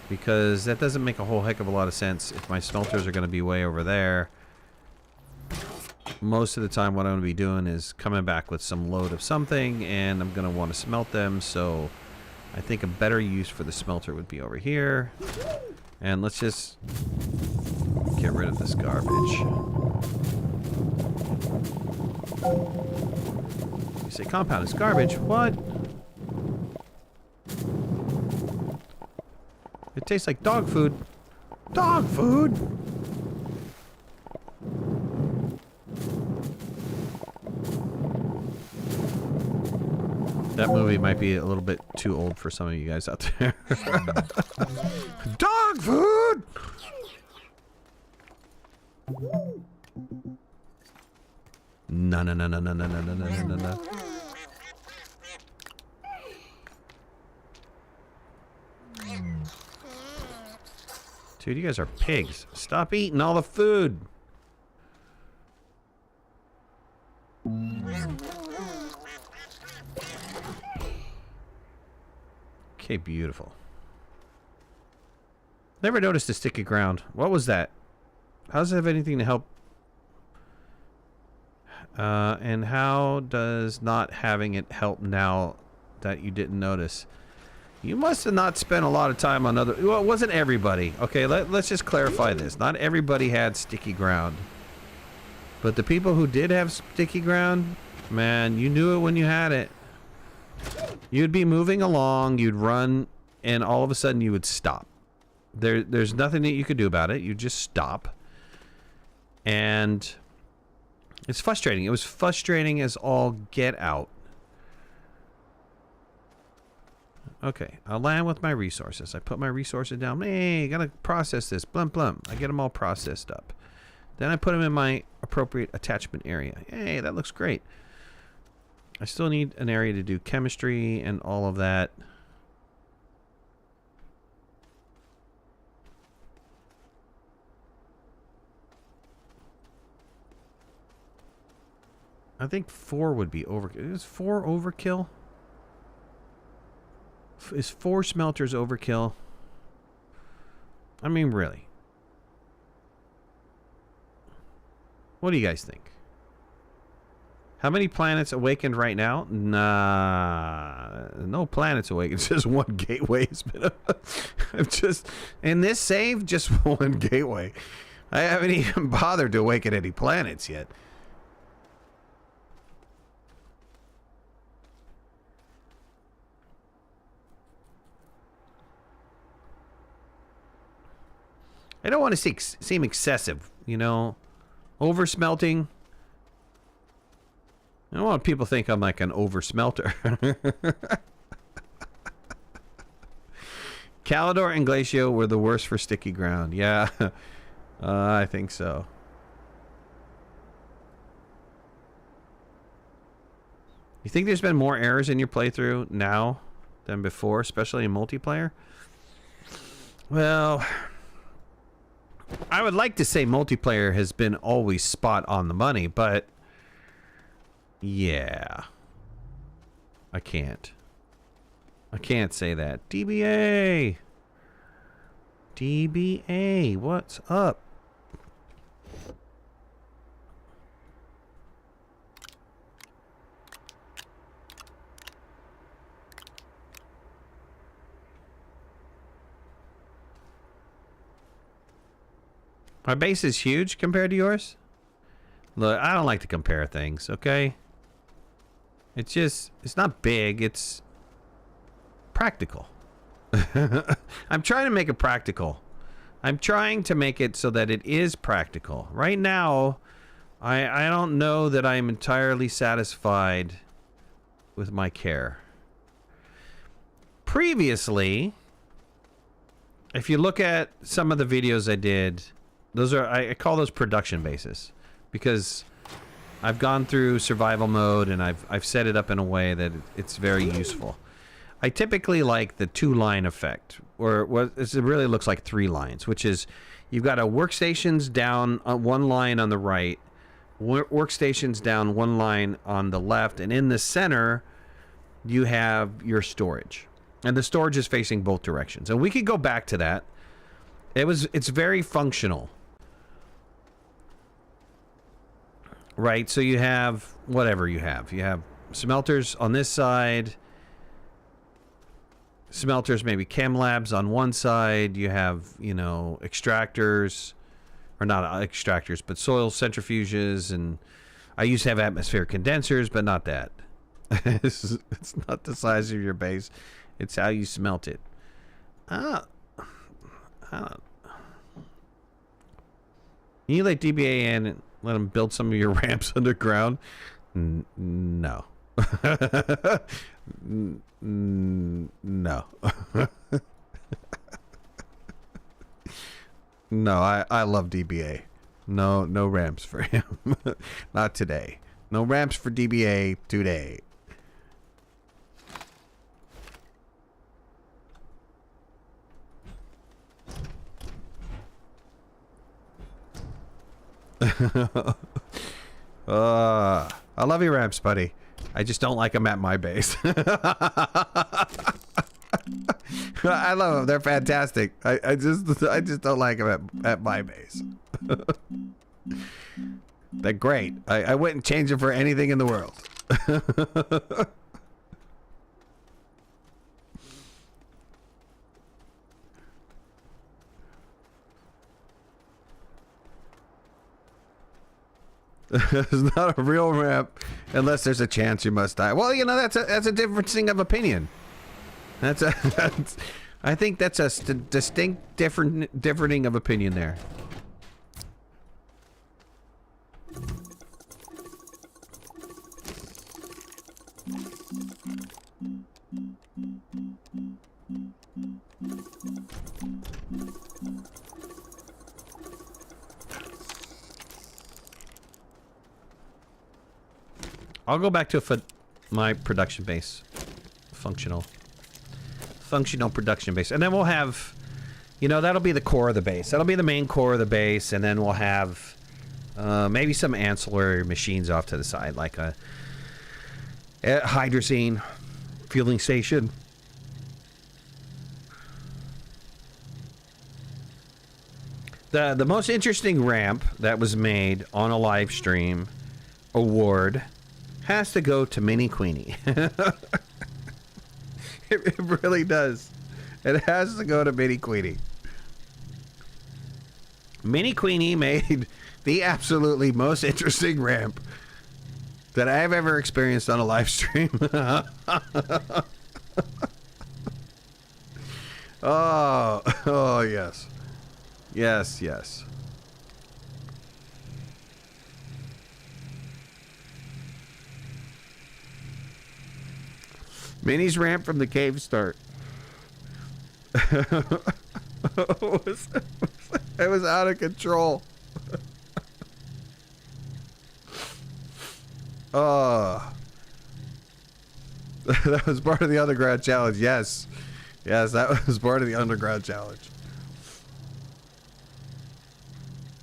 because that doesn't make a whole heck of a lot of sense if my smelters are going to be way over there. Most of the time what I'm going to be doing is coming back with some load of something, and I'm going to want to smelt them, so I think a better use for the smelter would be over here. And let's just get rid of this garbage. You say compound is garbage? What? It tastes like dog food. Dog food? That movie might be a little bit too old for some of you guys out there. Dog food! No, no, no, no, no, no, no, no, no, no, no. Dude, you guys are pigs. Stop eating all the food. Okay, beautiful. Never noticed the sticky ground. What was that? How does it have anything to help? And how does not having it help now that you didn't notice? You must have not spent a lot of time on other... Well, it wasn't everybody. Okay, let's just clarify this. Not everybody had sticky ground. But the people who did have sticky ground, Man, you knew it when you had it. You'd be moving along, you'd run, and all of a sudden you would stop. There's nothing that you could do about it. You just stop. And it's frustrating. It was frustrating as all get out. Okay, I'll land with my resources. I put my resources down. Hey, gotta process this. Blum blum. I get them all processed up. Then I put them in my appropriate attachment area. Hey, that looks great. I still need an area to do chemistry and all of that. I think 4 would be overkill. Is 4 overkill? Is 4 smelters overkill? I mean, really. What do you guys think? How many planets awakened right now? Nah, no planets awakened. Just one gateway has been. I'm just in this save, just one gateway. I haven't even bothered to awaken any planets yet. I don't want to seem excessive, you know, over smelting. I don't want people to think I'm like an over smelter. Calidor and Glacio were the worst for sticky ground. Yeah, I think so. You think there's been more errors in your playthrough now than before, especially in multiplayer? Well, I would like to say multiplayer has been always spot on the money, but yeah, I can't say that. DBA, what's up? My base is huge compared to yours. Look, I don't like to compare things, okay? It's just, it's not big, it's practical. I'm trying to make it practical. I'm trying to make it so that it is practical. Right now, I don't know that I'm entirely satisfied with my care. Previously, if you look at some of the videos I did, those are, I call those production bases, because I've gone through survival mode and I've set it up in a way that it's very useful. I typically like the 2-line effect, or what it really looks like 3 lines, which is you've got a workstations down on 1 line on the right, workstations down 1 line on the left, and in the center you have your storage. And the storage is facing both directions. And we could go back to that. It's very functional. Right, so you have whatever you have. You have smelters on this side. Smelters, maybe chem labs on one side. You have, you know, extractors, or not extractors, but soil centrifuges, and I used to have atmospheric condensers, but not that. It's not the size of your base. It's how you smelt it. You let DBA in and let them build some of your ramps underground? No. No. No, I love DBA. No ramps for him. Not today. No ramps for DBA today. I love your ramps, buddy. I just don't like them at my base. I love them. They're fantastic. I just don't like them at my base. They're great. I wouldn't change them for anything in the world. It's not a real ramp unless there's a chance you must die. Well, you know, that's a differencing of opinion. I think that's a distinct differing of opinion there. I'll go back to my production base. Functional production base. And then we'll have, you know, that'll be the core of the base. That'll be the main core of the base. And then we'll have maybe some ancillary machines off to the side, like a hydrazine fueling station. The most interesting ramp that was made on a live stream award has to go to Mini Queenie. It really does. It has to go to Mini Queenie. Mini Queenie made the absolutely most interesting ramp that I've ever experienced on a live stream. Oh, yes. Yes, yes. Minnie's ramp from the cave start. It was out of control. Oh. That was part of the underground challenge. Yes. Yes, that was part of the underground challenge.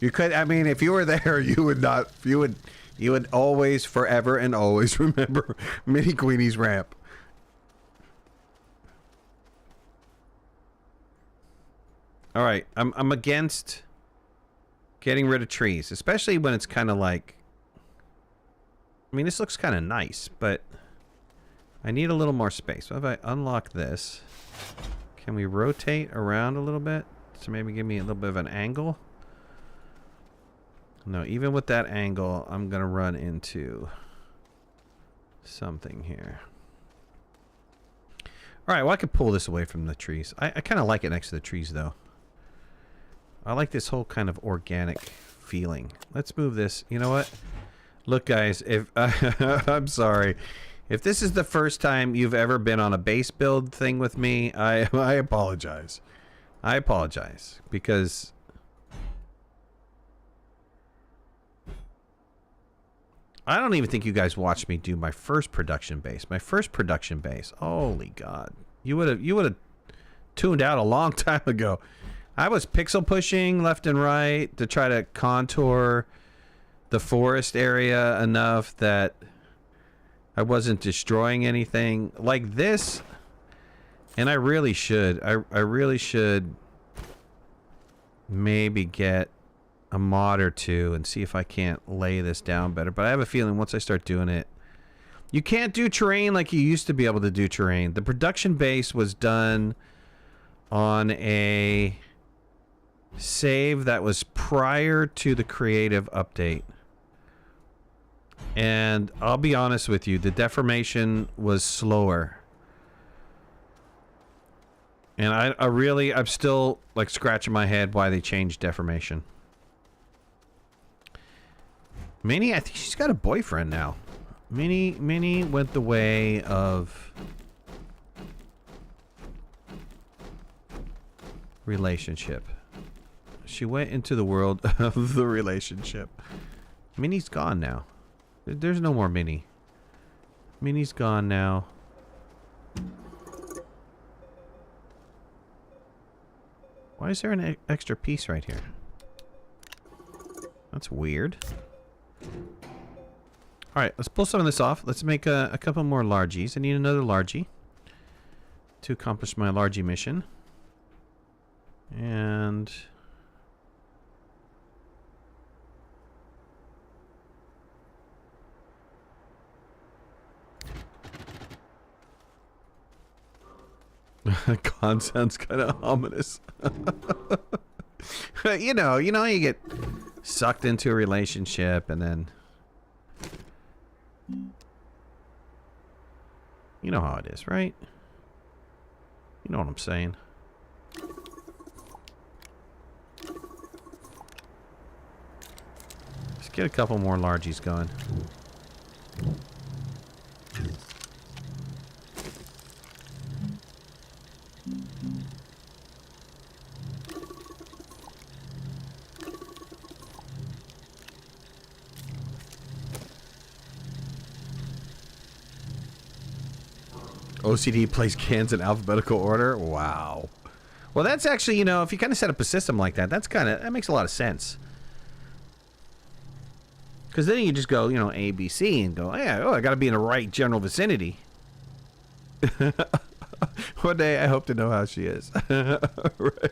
You could, I mean, if you were there, you would always, forever and always remember Mini Queenie's ramp. All right, I'm against getting rid of trees, especially when it's kind of like, I mean, this looks kind of nice, but I need a little more space. So if I unlock this, can we rotate around a little bit to maybe give me a little bit of an angle? No, even with that angle, I'm gonna run into something here. All right, well, I could pull this away from the trees. I kind of like it next to the trees, though. I like this whole kind of organic feeling. Let's move this. You know what? Look, guys, if I'm sorry. If this is the first time you've ever been on a base build thing with me, I apologize. I apologize because I don't even think you guys watched me do my first production base. My first production base. Holy God. You would have tuned out a long time ago. I was pixel pushing left and right to try to contour the forest area enough that I wasn't destroying anything like this. And I really should. I really should maybe get a mod or two and see if I can't lay this down better. But I have a feeling once I start doing it, you can't do terrain like you used to be able to do terrain. The production base was done on a save that was prior to the creative update. And I'll be honest with you, the deformation was slower. And I'm still like scratching my head why they changed deformation. Minnie, I think she's got a boyfriend now. Minnie went the way of relationship. She went into the world of the relationship. Minnie's gone now. There's no more Minnie. Minnie's gone now. Why is there an extra piece right here? That's weird. Alright, let's pull some of this off. Let's make a couple more largies. I need another largie to accomplish my largie mission. And God sounds kind of ominous. you know, you get sucked into a relationship and then You know how it is, right? You know what I'm saying. Let's get a couple more largies going. OCD plays cans in alphabetical order? Wow. Well, that's actually, you know, if you kind of set up a system like that, that makes a lot of sense. Because then you just go, you know, A, B, C, and go, yeah, oh, I got to be in the right general vicinity. One day I hope to know how she is. Right.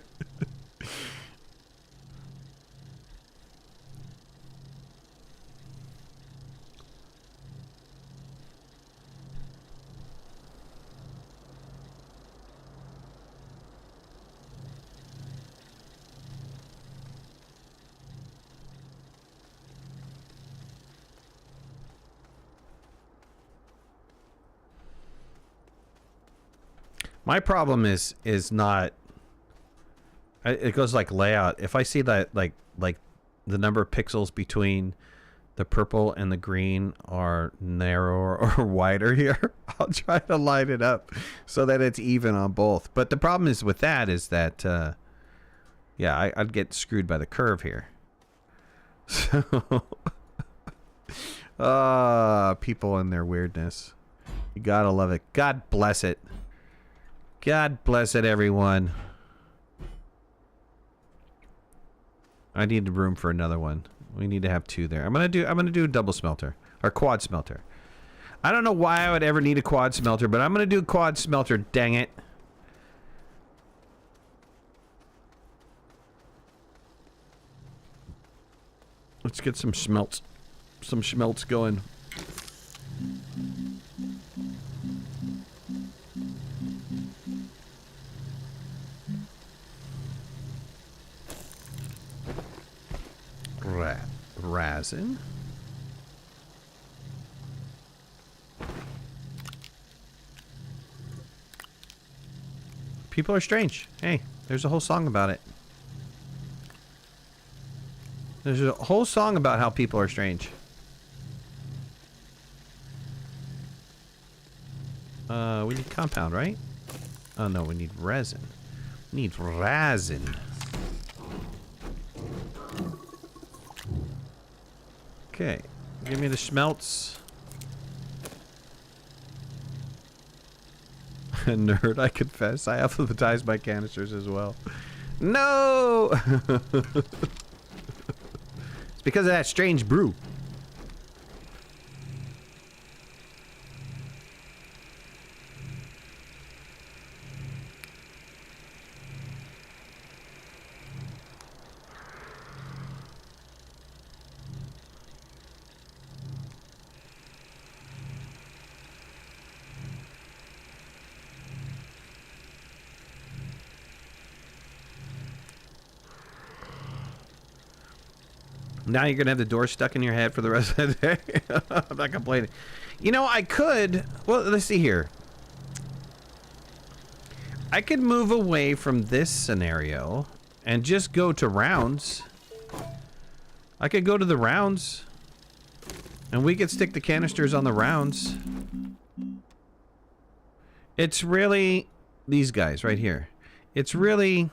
My problem is not. It goes like layout. If I see that like the number of pixels between the purple and the green are narrower or wider here, I'll try to line it up so that it's even on both. But the problem is with that is that, yeah, I'd get screwed by the curve here. So, people and their weirdness. You gotta love it. God bless it. God bless it, everyone. I need room for another one. We need to have two there. I'm gonna do a double smelter or quad smelter. I don't know why I would ever need a quad smelter, but I'm gonna do a quad smelter. Dang it! Let's get some schmelts going. Resin. People are strange. Hey, there's a whole song about it. There's a whole song about how people are strange. We need compound, right? Oh no, we need resin. We need resin. Okay, give me the schmelts. Nerd, I confess. I alphabetize my canisters as well. No! It's because of that strange brew. Now you're going to have the door stuck in your head for the rest of the day. I'm not complaining. You know, I could... Well, let's see here. I could move away from this scenario and just go to rounds. I could go to the rounds. And we could stick the canisters on the rounds. It's really... These guys right here. It's really...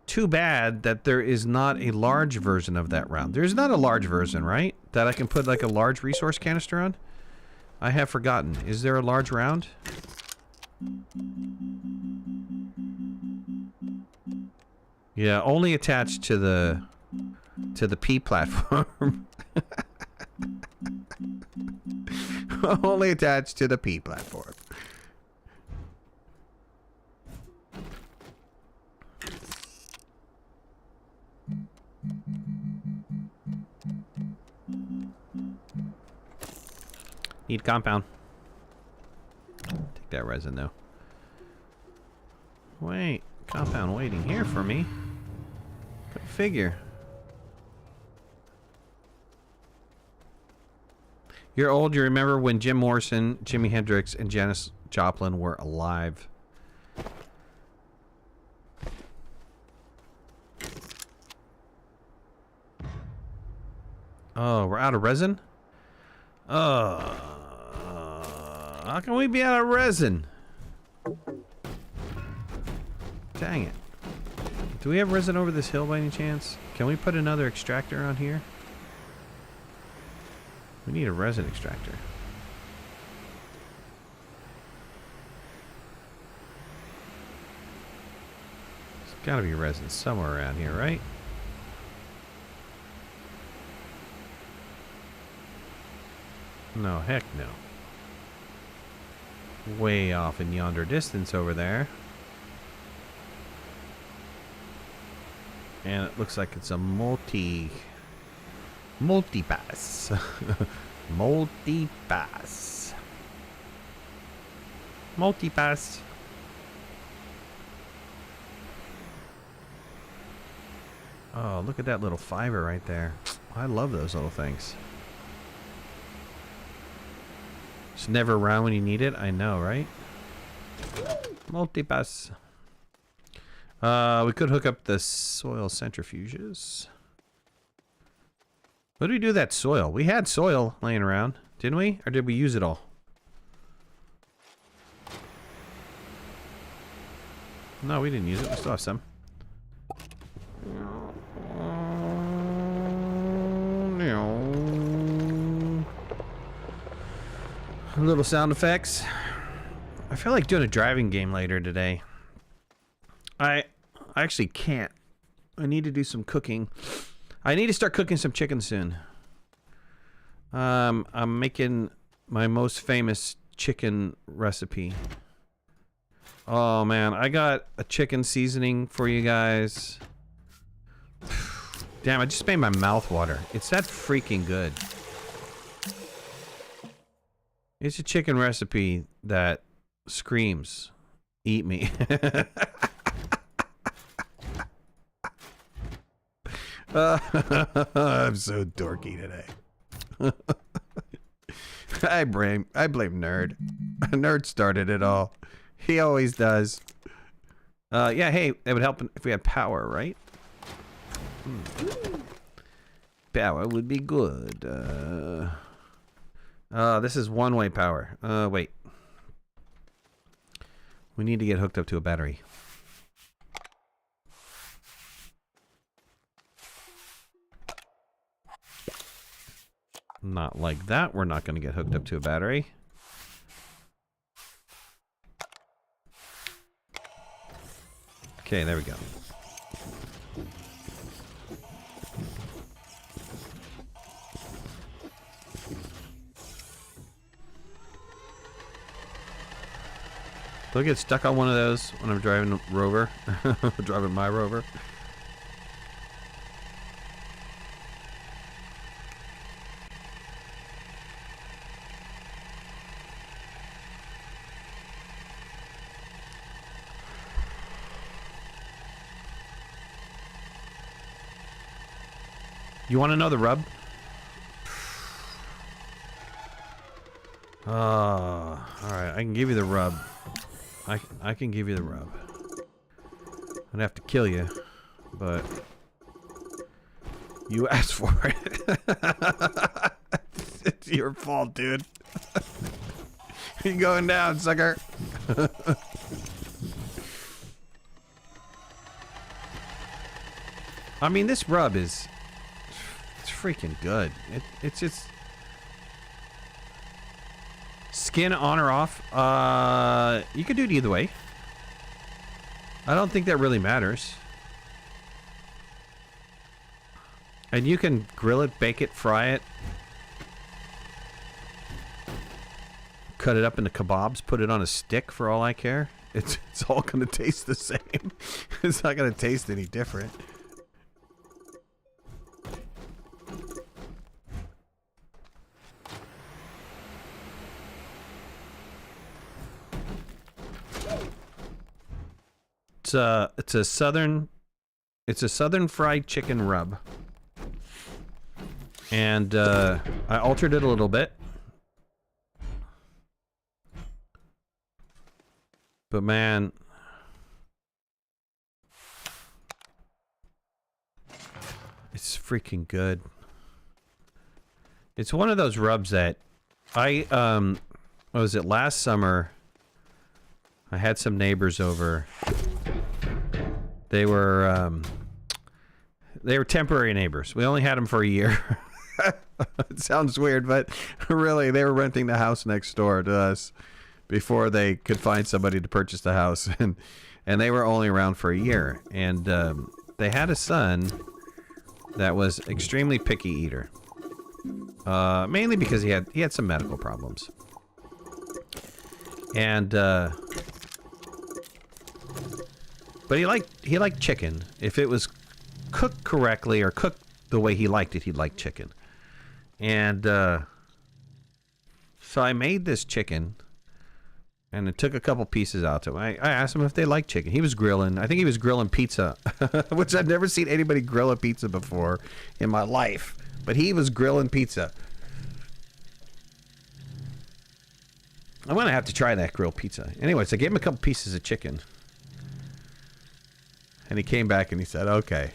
too bad that there is not a large version of that round. There's not a large version, right? That I can put like a large resource canister on? I have forgotten. Is there a large round? Yeah, only attached to the P platform. Only attached to the P platform. Need compound. Take that resin though. Wait, compound waiting here for me. Go figure. You're old. You remember when Jim Morrison, Jimi Hendrix, and Janis Joplin were alive. Oh, we're out of resin? How can we be out of resin? Dang it. Do we have resin over this hill by any chance? Can we put another extractor on here? We need a resin extractor. There's gotta be resin somewhere around here, right? No, heck no. Way off in yonder distance over there. And it looks like it's a multi-pass. Multi-pass. Multi-pass. Oh, look at that little fiber right there. I love those little things. It's never around when you need it. I know, right? Multi-pass. We could hook up the soil centrifuges. What did we do with that soil? We had soil laying around, didn't we? Or did we use it all? No, we didn't use it. We still have some. Little sound effects. I feel like doing a driving game later today. I actually can't. I need to do some cooking. I need to start cooking some chicken soon. I'm making my most famous chicken recipe. Oh man, I got a chicken seasoning for you guys. Damn, I just made my mouth water. It's that freaking good. It's a chicken recipe that screams, eat me. I'm so dorky today. I blame Nerd. Nerd started it all. He always does. Yeah, hey, it would help if we had power, right? Power would be good. This is one-way power. Wait. We need to get hooked up to a battery. Not like that. We're not going to get hooked up to a battery. Okay, there we go. Do I get stuck on one of those when I'm driving a Rover? Driving my Rover? You want to know the rub? Alright, I can give you the rub. I can give you the rub. I'd have to kill you, but you asked for it. It's your fault, dude. You're going down, sucker. I mean, this rub is... it's freaking good. It's just... skin on or off? You could do it either way. I don't think that really matters. And you can grill it, bake it, fry it. Cut it up into kebabs, put it on a stick for all I care. It's all gonna taste the same. It's not gonna taste any different. It's a southern fried chicken rub. And I altered it a little bit. But man, it's freaking good. It's one of those rubs that I what was it, last summer I had some neighbors over. They were temporary neighbors. We only had them for a year. It sounds weird, but really they were renting the house next door to us before they could find somebody to purchase the house, and they were only around for a year. And they had a son that was extremely picky eater, mainly because he had some medical problems, and but he liked chicken. If it was cooked correctly or cooked the way he liked it, he liked chicken. And so I made this chicken, and it took a couple pieces out to him. I asked him if they liked chicken. He was grilling. I think he was grilling pizza, which I've never seen anybody grill a pizza before in my life. But he was grilling pizza. I'm going to have to try that grilled pizza. Anyways, I gave him a couple pieces of chicken. And he came back and he said, okay,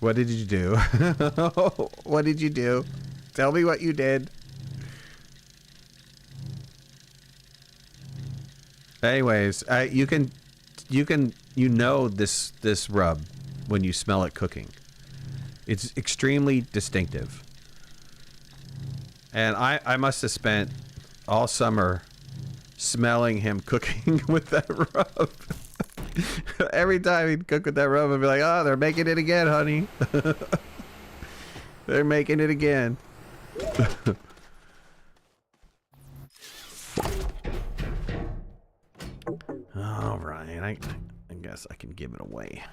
what did you do? What did you do? Tell me what you did. Anyways, you know this rub when you smell it cooking. It's extremely distinctive. And I must have spent all summer smelling him cooking with that rub. Every time he'd cook with that rub, I'd be like, oh, they're making it again, honey. They're making it again. All right, I guess I can give it away.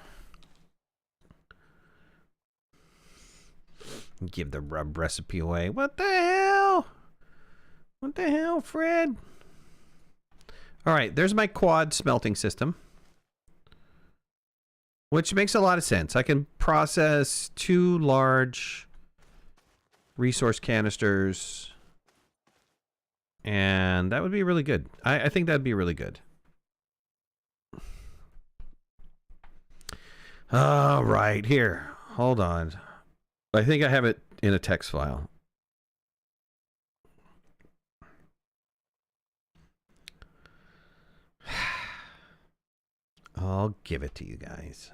Give the rub recipe away. What the hell? What the hell, Fred? All right, there's my quad smelting system, which makes a lot of sense. I can process 2 large resource canisters, and that would be really good. I think that'd be really good. All right, here. Hold on. I think I have it in a text file. I'll give it to you guys.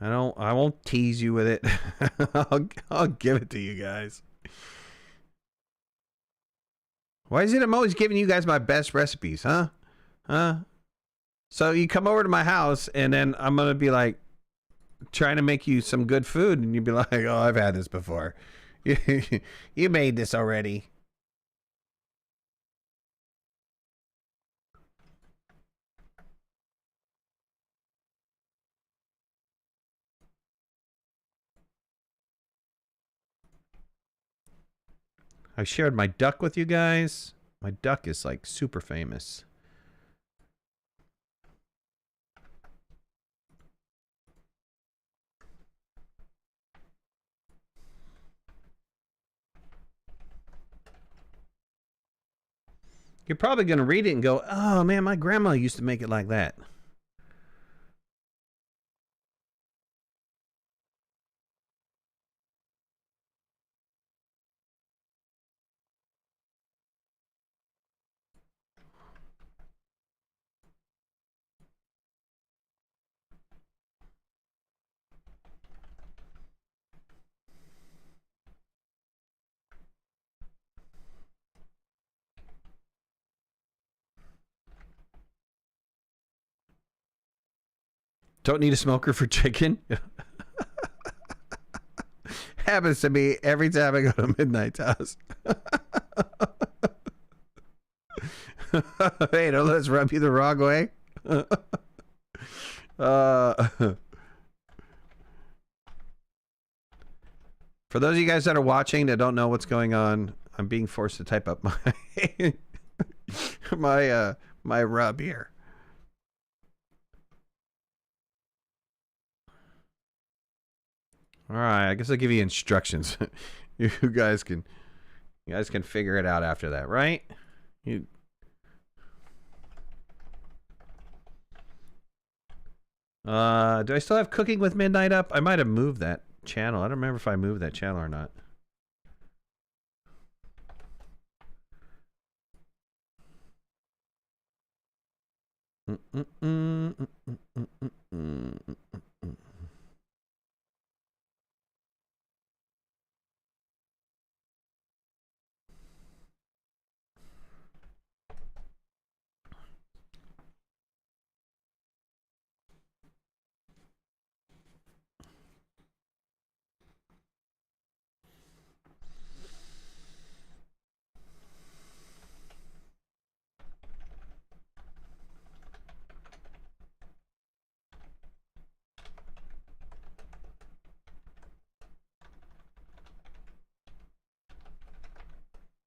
I won't tease you with it. I'll give it to you guys. Why is it I'm always giving you guys my best recipes, huh? Huh? So you come over to my house and then I'm going to be like trying to make you some good food and you'd be like, "Oh, I've had this before. You made this already." I shared my duck with you guys. My duck is like super famous. You're probably going to read it and go, "Oh man, my grandma used to make it like that." Don't need a smoker for chicken. Happens to me every time I go to Midnight's house. Hey, don't let us rub you the wrong way. For those of you guys that are watching that don't know what's going on, I'm being forced to type up my rub here. All right, I guess I'll give you instructions. You guys can figure it out after that, right? Do I still have Cooking with Midnight up? I might have moved that channel. I don't remember if I moved that channel or not.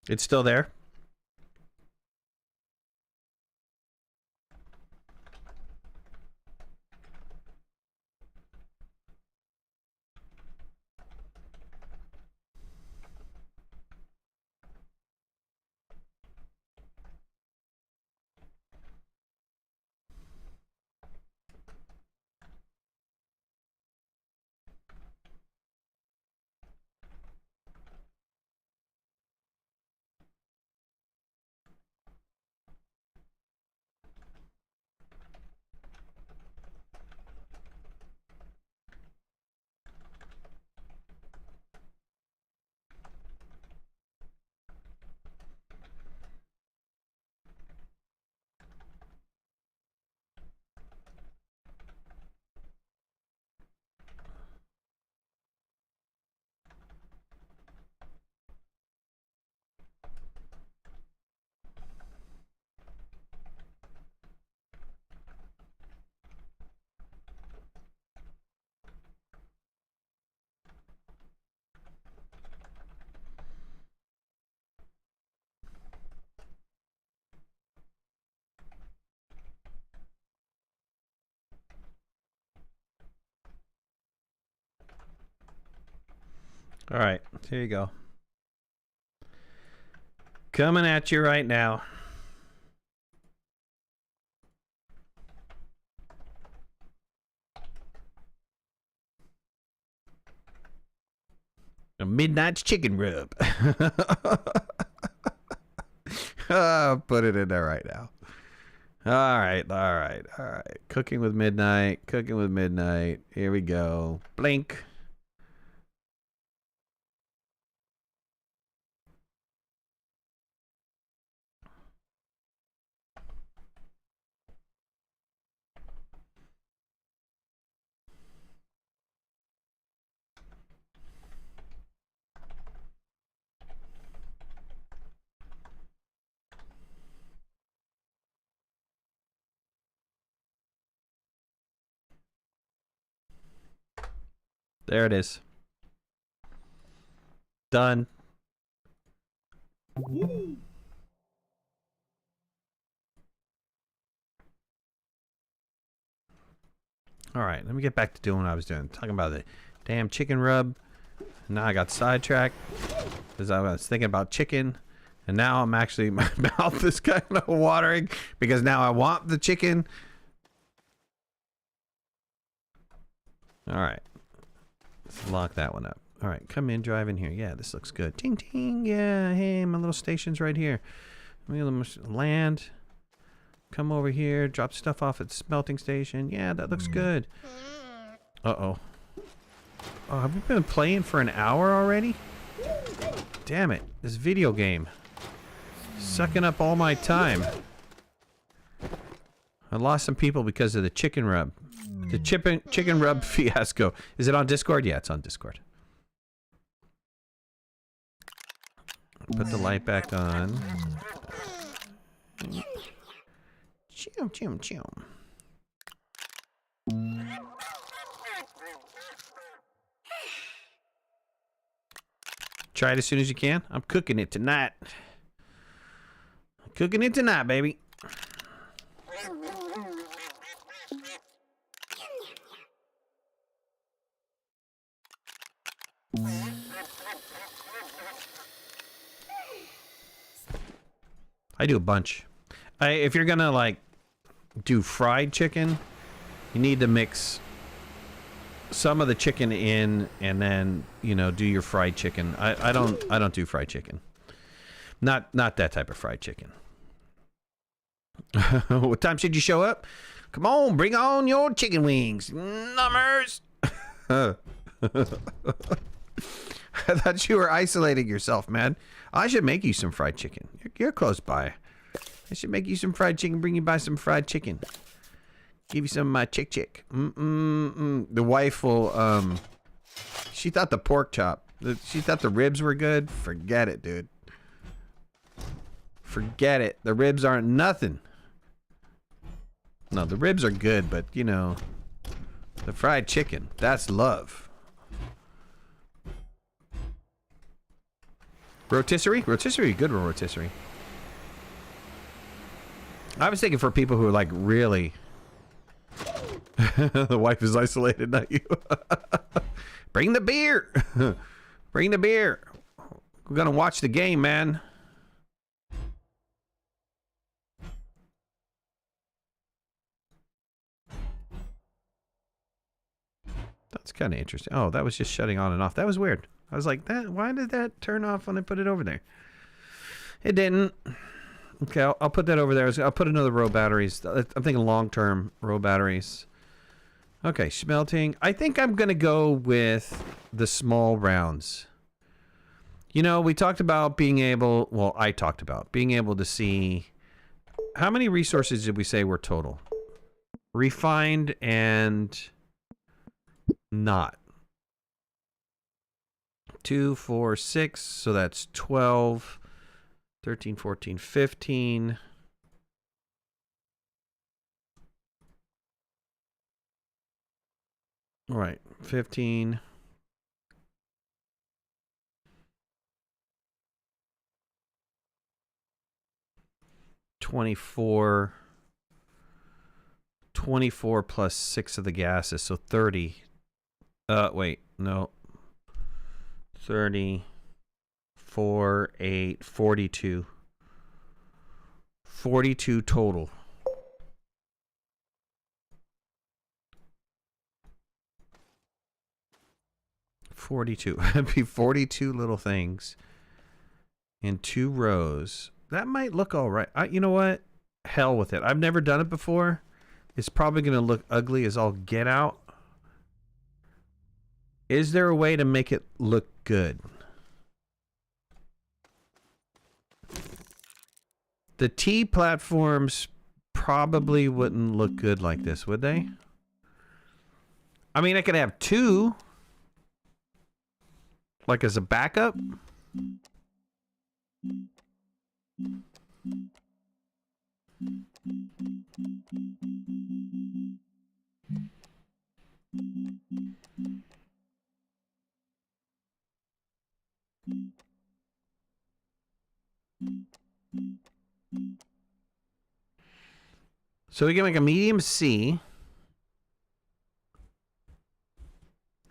It's still there? All right, here you go. Coming at you right now. A midnight's chicken rub. Put it in there right now. All right. Cooking with Midnight. Cooking with Midnight. Here we go. Blink. There it is. Done. All right, let me get back to doing what I was doing. Talking about the damn chicken rub. Now I got sidetracked because I was thinking about chicken. And now I'm actually, my mouth is kind of watering because now I want the chicken. All right. Let's lock that one up. All right, come in, drive in here. Yeah, this looks good. Ting, ting. Yeah, hey, my little station's right here. Let me land. Come over here, drop stuff off at the smelting station. Yeah, that looks good. Uh-oh. Oh, have we been playing for an hour already? Damn it, this video game. Sucking up all my time. I lost some people because of the chicken rub. The chicken rub fiasco. Is it on Discord? Yeah, it's on Discord. Put the light back on. Chum, chum, chum. Try it as soon as you can. I'm cooking it tonight. Cooking it tonight, baby. I do a bunch. If you're gonna like do fried chicken, You need to mix some of the chicken in, and then do your fried chicken. I don't do fried chicken. Not that type of fried chicken. What time should you show up? Come on, bring on your chicken wings, numbers. I thought you were isolating yourself, man. I should make you some fried chicken. You're close by. I should make you some fried chicken. Bring you by some fried chicken. Give you some of my chick. The wife will. She thought the pork chop. She thought the ribs were good. Forget it, dude. Forget it. The ribs aren't nothing. No, the ribs are good, but the fried chicken, that's love. Rotisserie? Rotisserie, good rotisserie. I was thinking for people who are like really... The wife is isolated, not you. Bring the beer. Bring the beer. We're gonna watch the game, man. That's kind of interesting. Oh, that was just shutting on and off. That was weird. I was like, why did that turn off when I put it over there? It didn't. Okay, I'll put that over there. I'll put another row of batteries. I'm thinking long-term row batteries. Okay, smelting. I think I'm going to go with the small rounds. We talked about being able... Well, I talked about being able to see... How many resources did we say were total? Refined and... not. 2, 4, 6, so that's 12, 13, 14, 15. All right, 15. $24 plus 6 of the gases, so 30. Wait, no. 30, 4, 8, 42. 42 total. It'd be 42 little things in 2 rows. That might look all right. You know what? Hell with it. I've never done it before. It's probably going to look ugly as all get out. Is there a way to make it look good? The T platforms probably wouldn't look good like this, would they? I mean, I could have 2. Like as a backup. So we can make a medium C.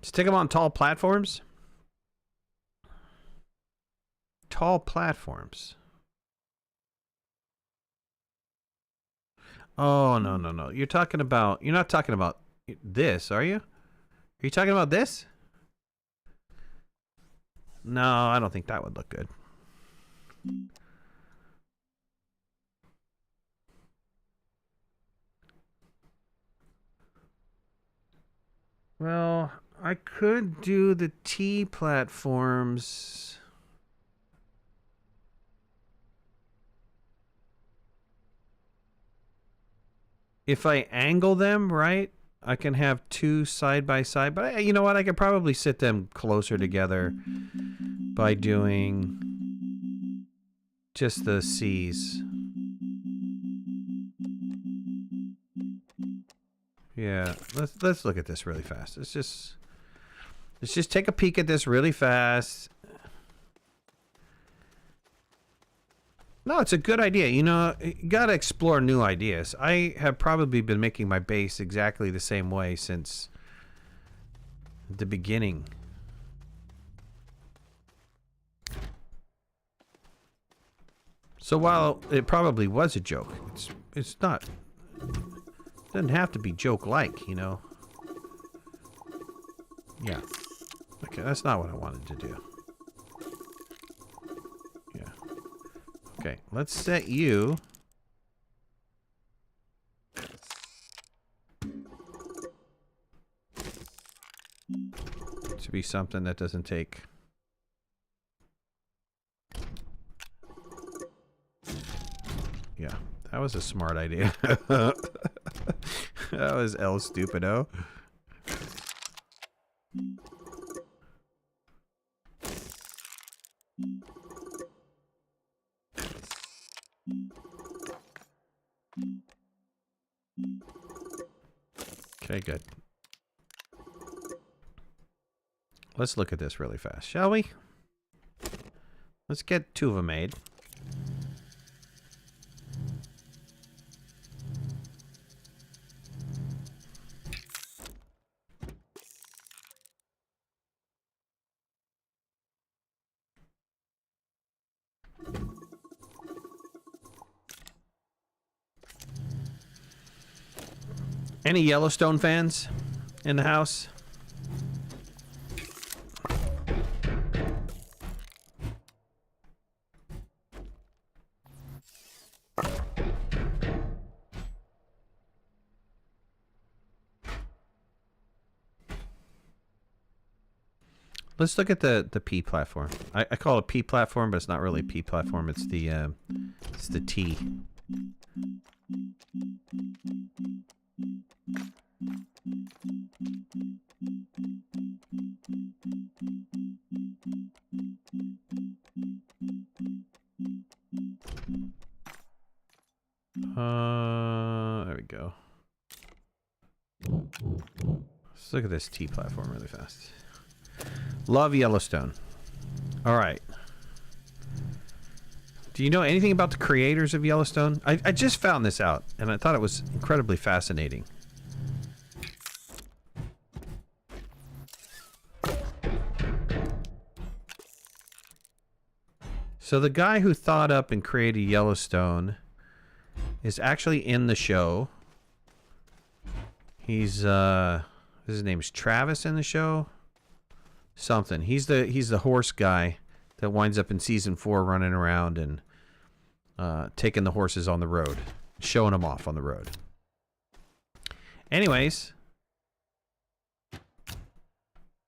Stick them on tall platforms. Tall platforms. Oh, no. You're not talking about this, are you? Are you talking about this? No, I don't think that would look good. Well, I could do the T platforms. If I angle them, right, I can have 2 side by side. But you know what? I could probably sit them closer together by doing just the C's. Yeah, let's look at this really fast. Let's just take a peek at this really fast. No, it's a good idea. You gotta explore new ideas. I have probably been making my base exactly the same way since the beginning. So while it probably was a joke, it's not Doesn't have to be joke-like, you know. Yeah. Okay, that's not what I wanted to do. Yeah. Okay, let's set you... to be something that doesn't take... Yeah, that was a smart idea. That was El Stupido. Okay, good. Let's look at this really fast, shall we? Let's get 2 of them made. Any Yellowstone fans in the house? Let's look at the P platform. I call it P platform, but it's not really P platform. It's the T. There we go. Let's look at this T platform really fast. Love Yellowstone. All right. Do you know anything about the creators of Yellowstone? I just found this out, and I thought it was incredibly fascinating. So the guy who thought up and created Yellowstone is actually in the show. He's his name is Travis in the show. Something. He's the horse guy that winds up in season 4 running around and taking the horses on the road, showing them off on the road. Anyways,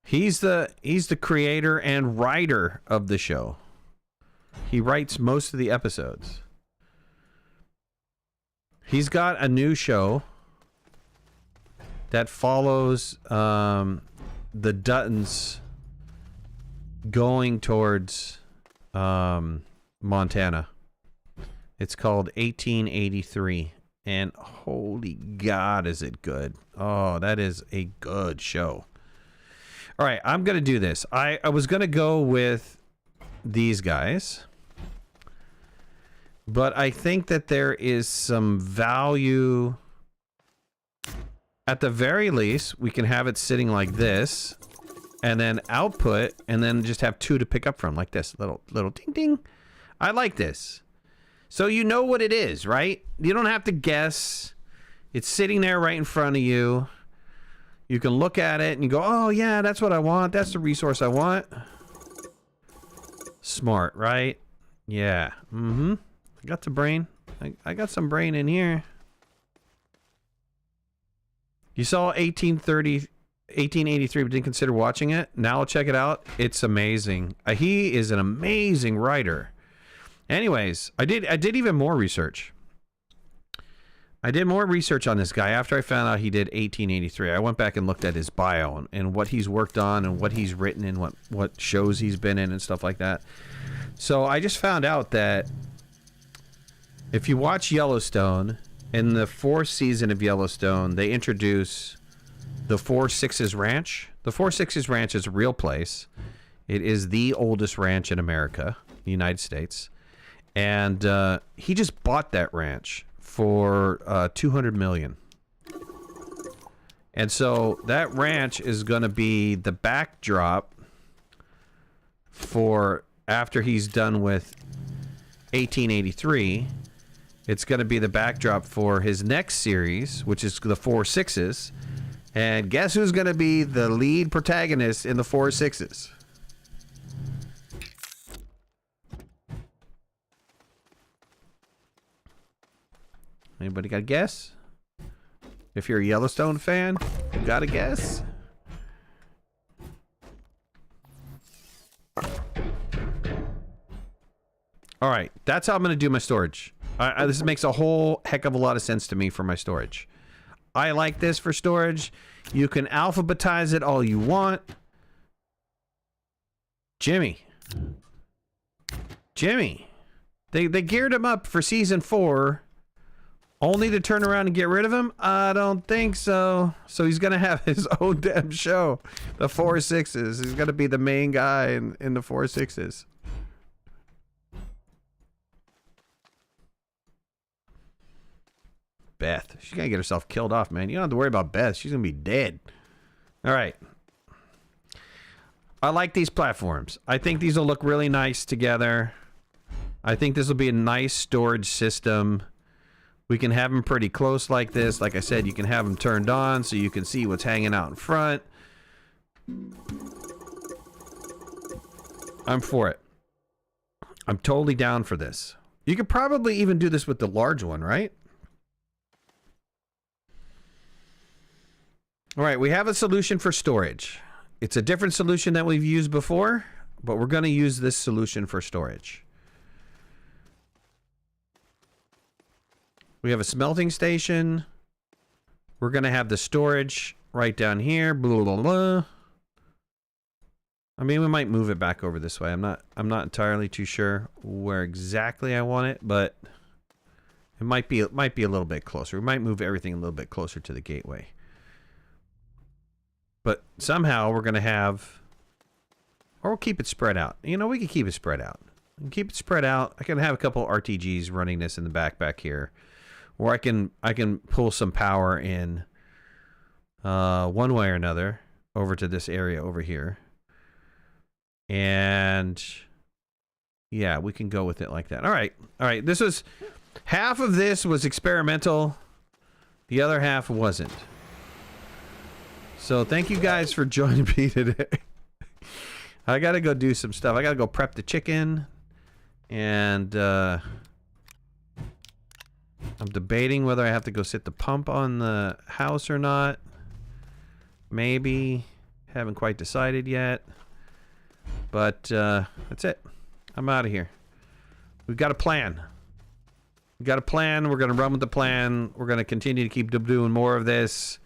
he's the creator and writer of the show. He writes most of the episodes. He's got a new show that follows the Duttons going towards Montana. It's called 1883, and holy God, is it good. Oh, that is a good show. All right, I'm going to do this. I was going to go with these guys, but I think that there is some value. At the very least, we can have it sitting like this, and then output, and then just have 2 to pick up from, like this. Little ding ding. I like this. So you know what it is, right? You don't have to guess. It's sitting there right in front of you. You can look at it and you go, oh yeah, that's what I want. That's the resource I want. Smart, right? Yeah. Mm-hmm. I got the brain. I got some brain in here. You saw 1883 but didn't consider watching it. Now check it out. It's amazing. He is an amazing writer. Anyways, I did even more research. I did more research on this guy after I found out he did 1883. I went back and looked at his bio and what he's worked on and what he's written and what shows he's been in and stuff like that. So I just found out that if you watch Yellowstone, in the 4th season of Yellowstone, they introduce the 4 Sixes Ranch. The 4 Sixes Ranch is a real place. It is the oldest ranch in America, the United States. And he just bought that ranch for $200 million. And so that ranch is going to be the backdrop for after he's done with 1883. It's going to be the backdrop for his next series, which is the 4/6s. And guess who's going to be the lead protagonist in the 4/6s? Anybody got a guess? If you're a Yellowstone fan, you got a guess? All right, that's how I'm going to do my storage. This makes a whole heck of a lot of sense to me for my storage. I like this for storage. You can alphabetize it all you want. Jimmy. They geared him up for season 4, only to turn around and get rid of him? I don't think so. So he's going to have his own damn show. The 4/6s. He's going to be the main guy in the 4/6s. Beth. She's going to get herself killed off, man. You don't have to worry about Beth. She's going to be dead. All right. I like these platforms. I think these will look really nice together. I think this will be a nice storage system. We can have them pretty close like this. Like I said, you can have them turned on so you can see what's hanging out in front. I'm for it. I'm totally down for this. You could probably even do this with the large one, right? All right, we have a solution for storage. It's a different solution that we've used before, but we're going to use this solution for storage. We have a smelting station. We're going to have the storage right down here. Blah, blah, blah. I mean, we might move it back over this way. I'm not entirely too sure where exactly I want it, but it might be a little bit closer. We might move everything a little bit closer to the gateway. But somehow we're going to have, or we'll keep it spread out. You know, we can keep it spread out. We can keep it spread out. I can have a couple RTGs running this in the back here. Or I can pull some power in one way or another over to this area over here. And yeah, we can go with it like that. All right. All right. This was, half of this was experimental. The other half wasn't. So thank you guys for joining me today. I got to go do some stuff. I got to go prep the chicken. And I'm debating whether I have to go sit the pump on the house or not. Maybe. Haven't quite decided yet. But that's it. I'm out of here. We've got a plan. We've got a plan. We're going to run with the plan. We're going to continue to keep doing more of this.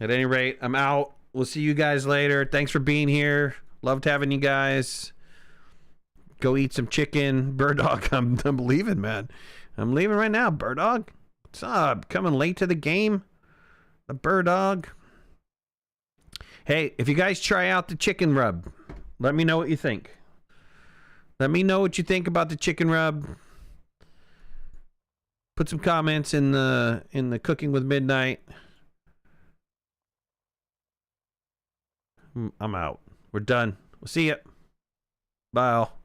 At any rate, I'm out. We'll see you guys later. Thanks for being here. Loved having you guys. Go eat some chicken. Bird Dog, I'm leaving, man. I'm leaving right now. Bird Dog, what's up? Coming late to the game? The Bird Dog. Hey, if you guys try out the chicken rub, let me know what you think. Let me know what you think about the chicken rub. Put some comments in the Cooking with Midnight. I'm out. We're done. We'll see ya. Bye all.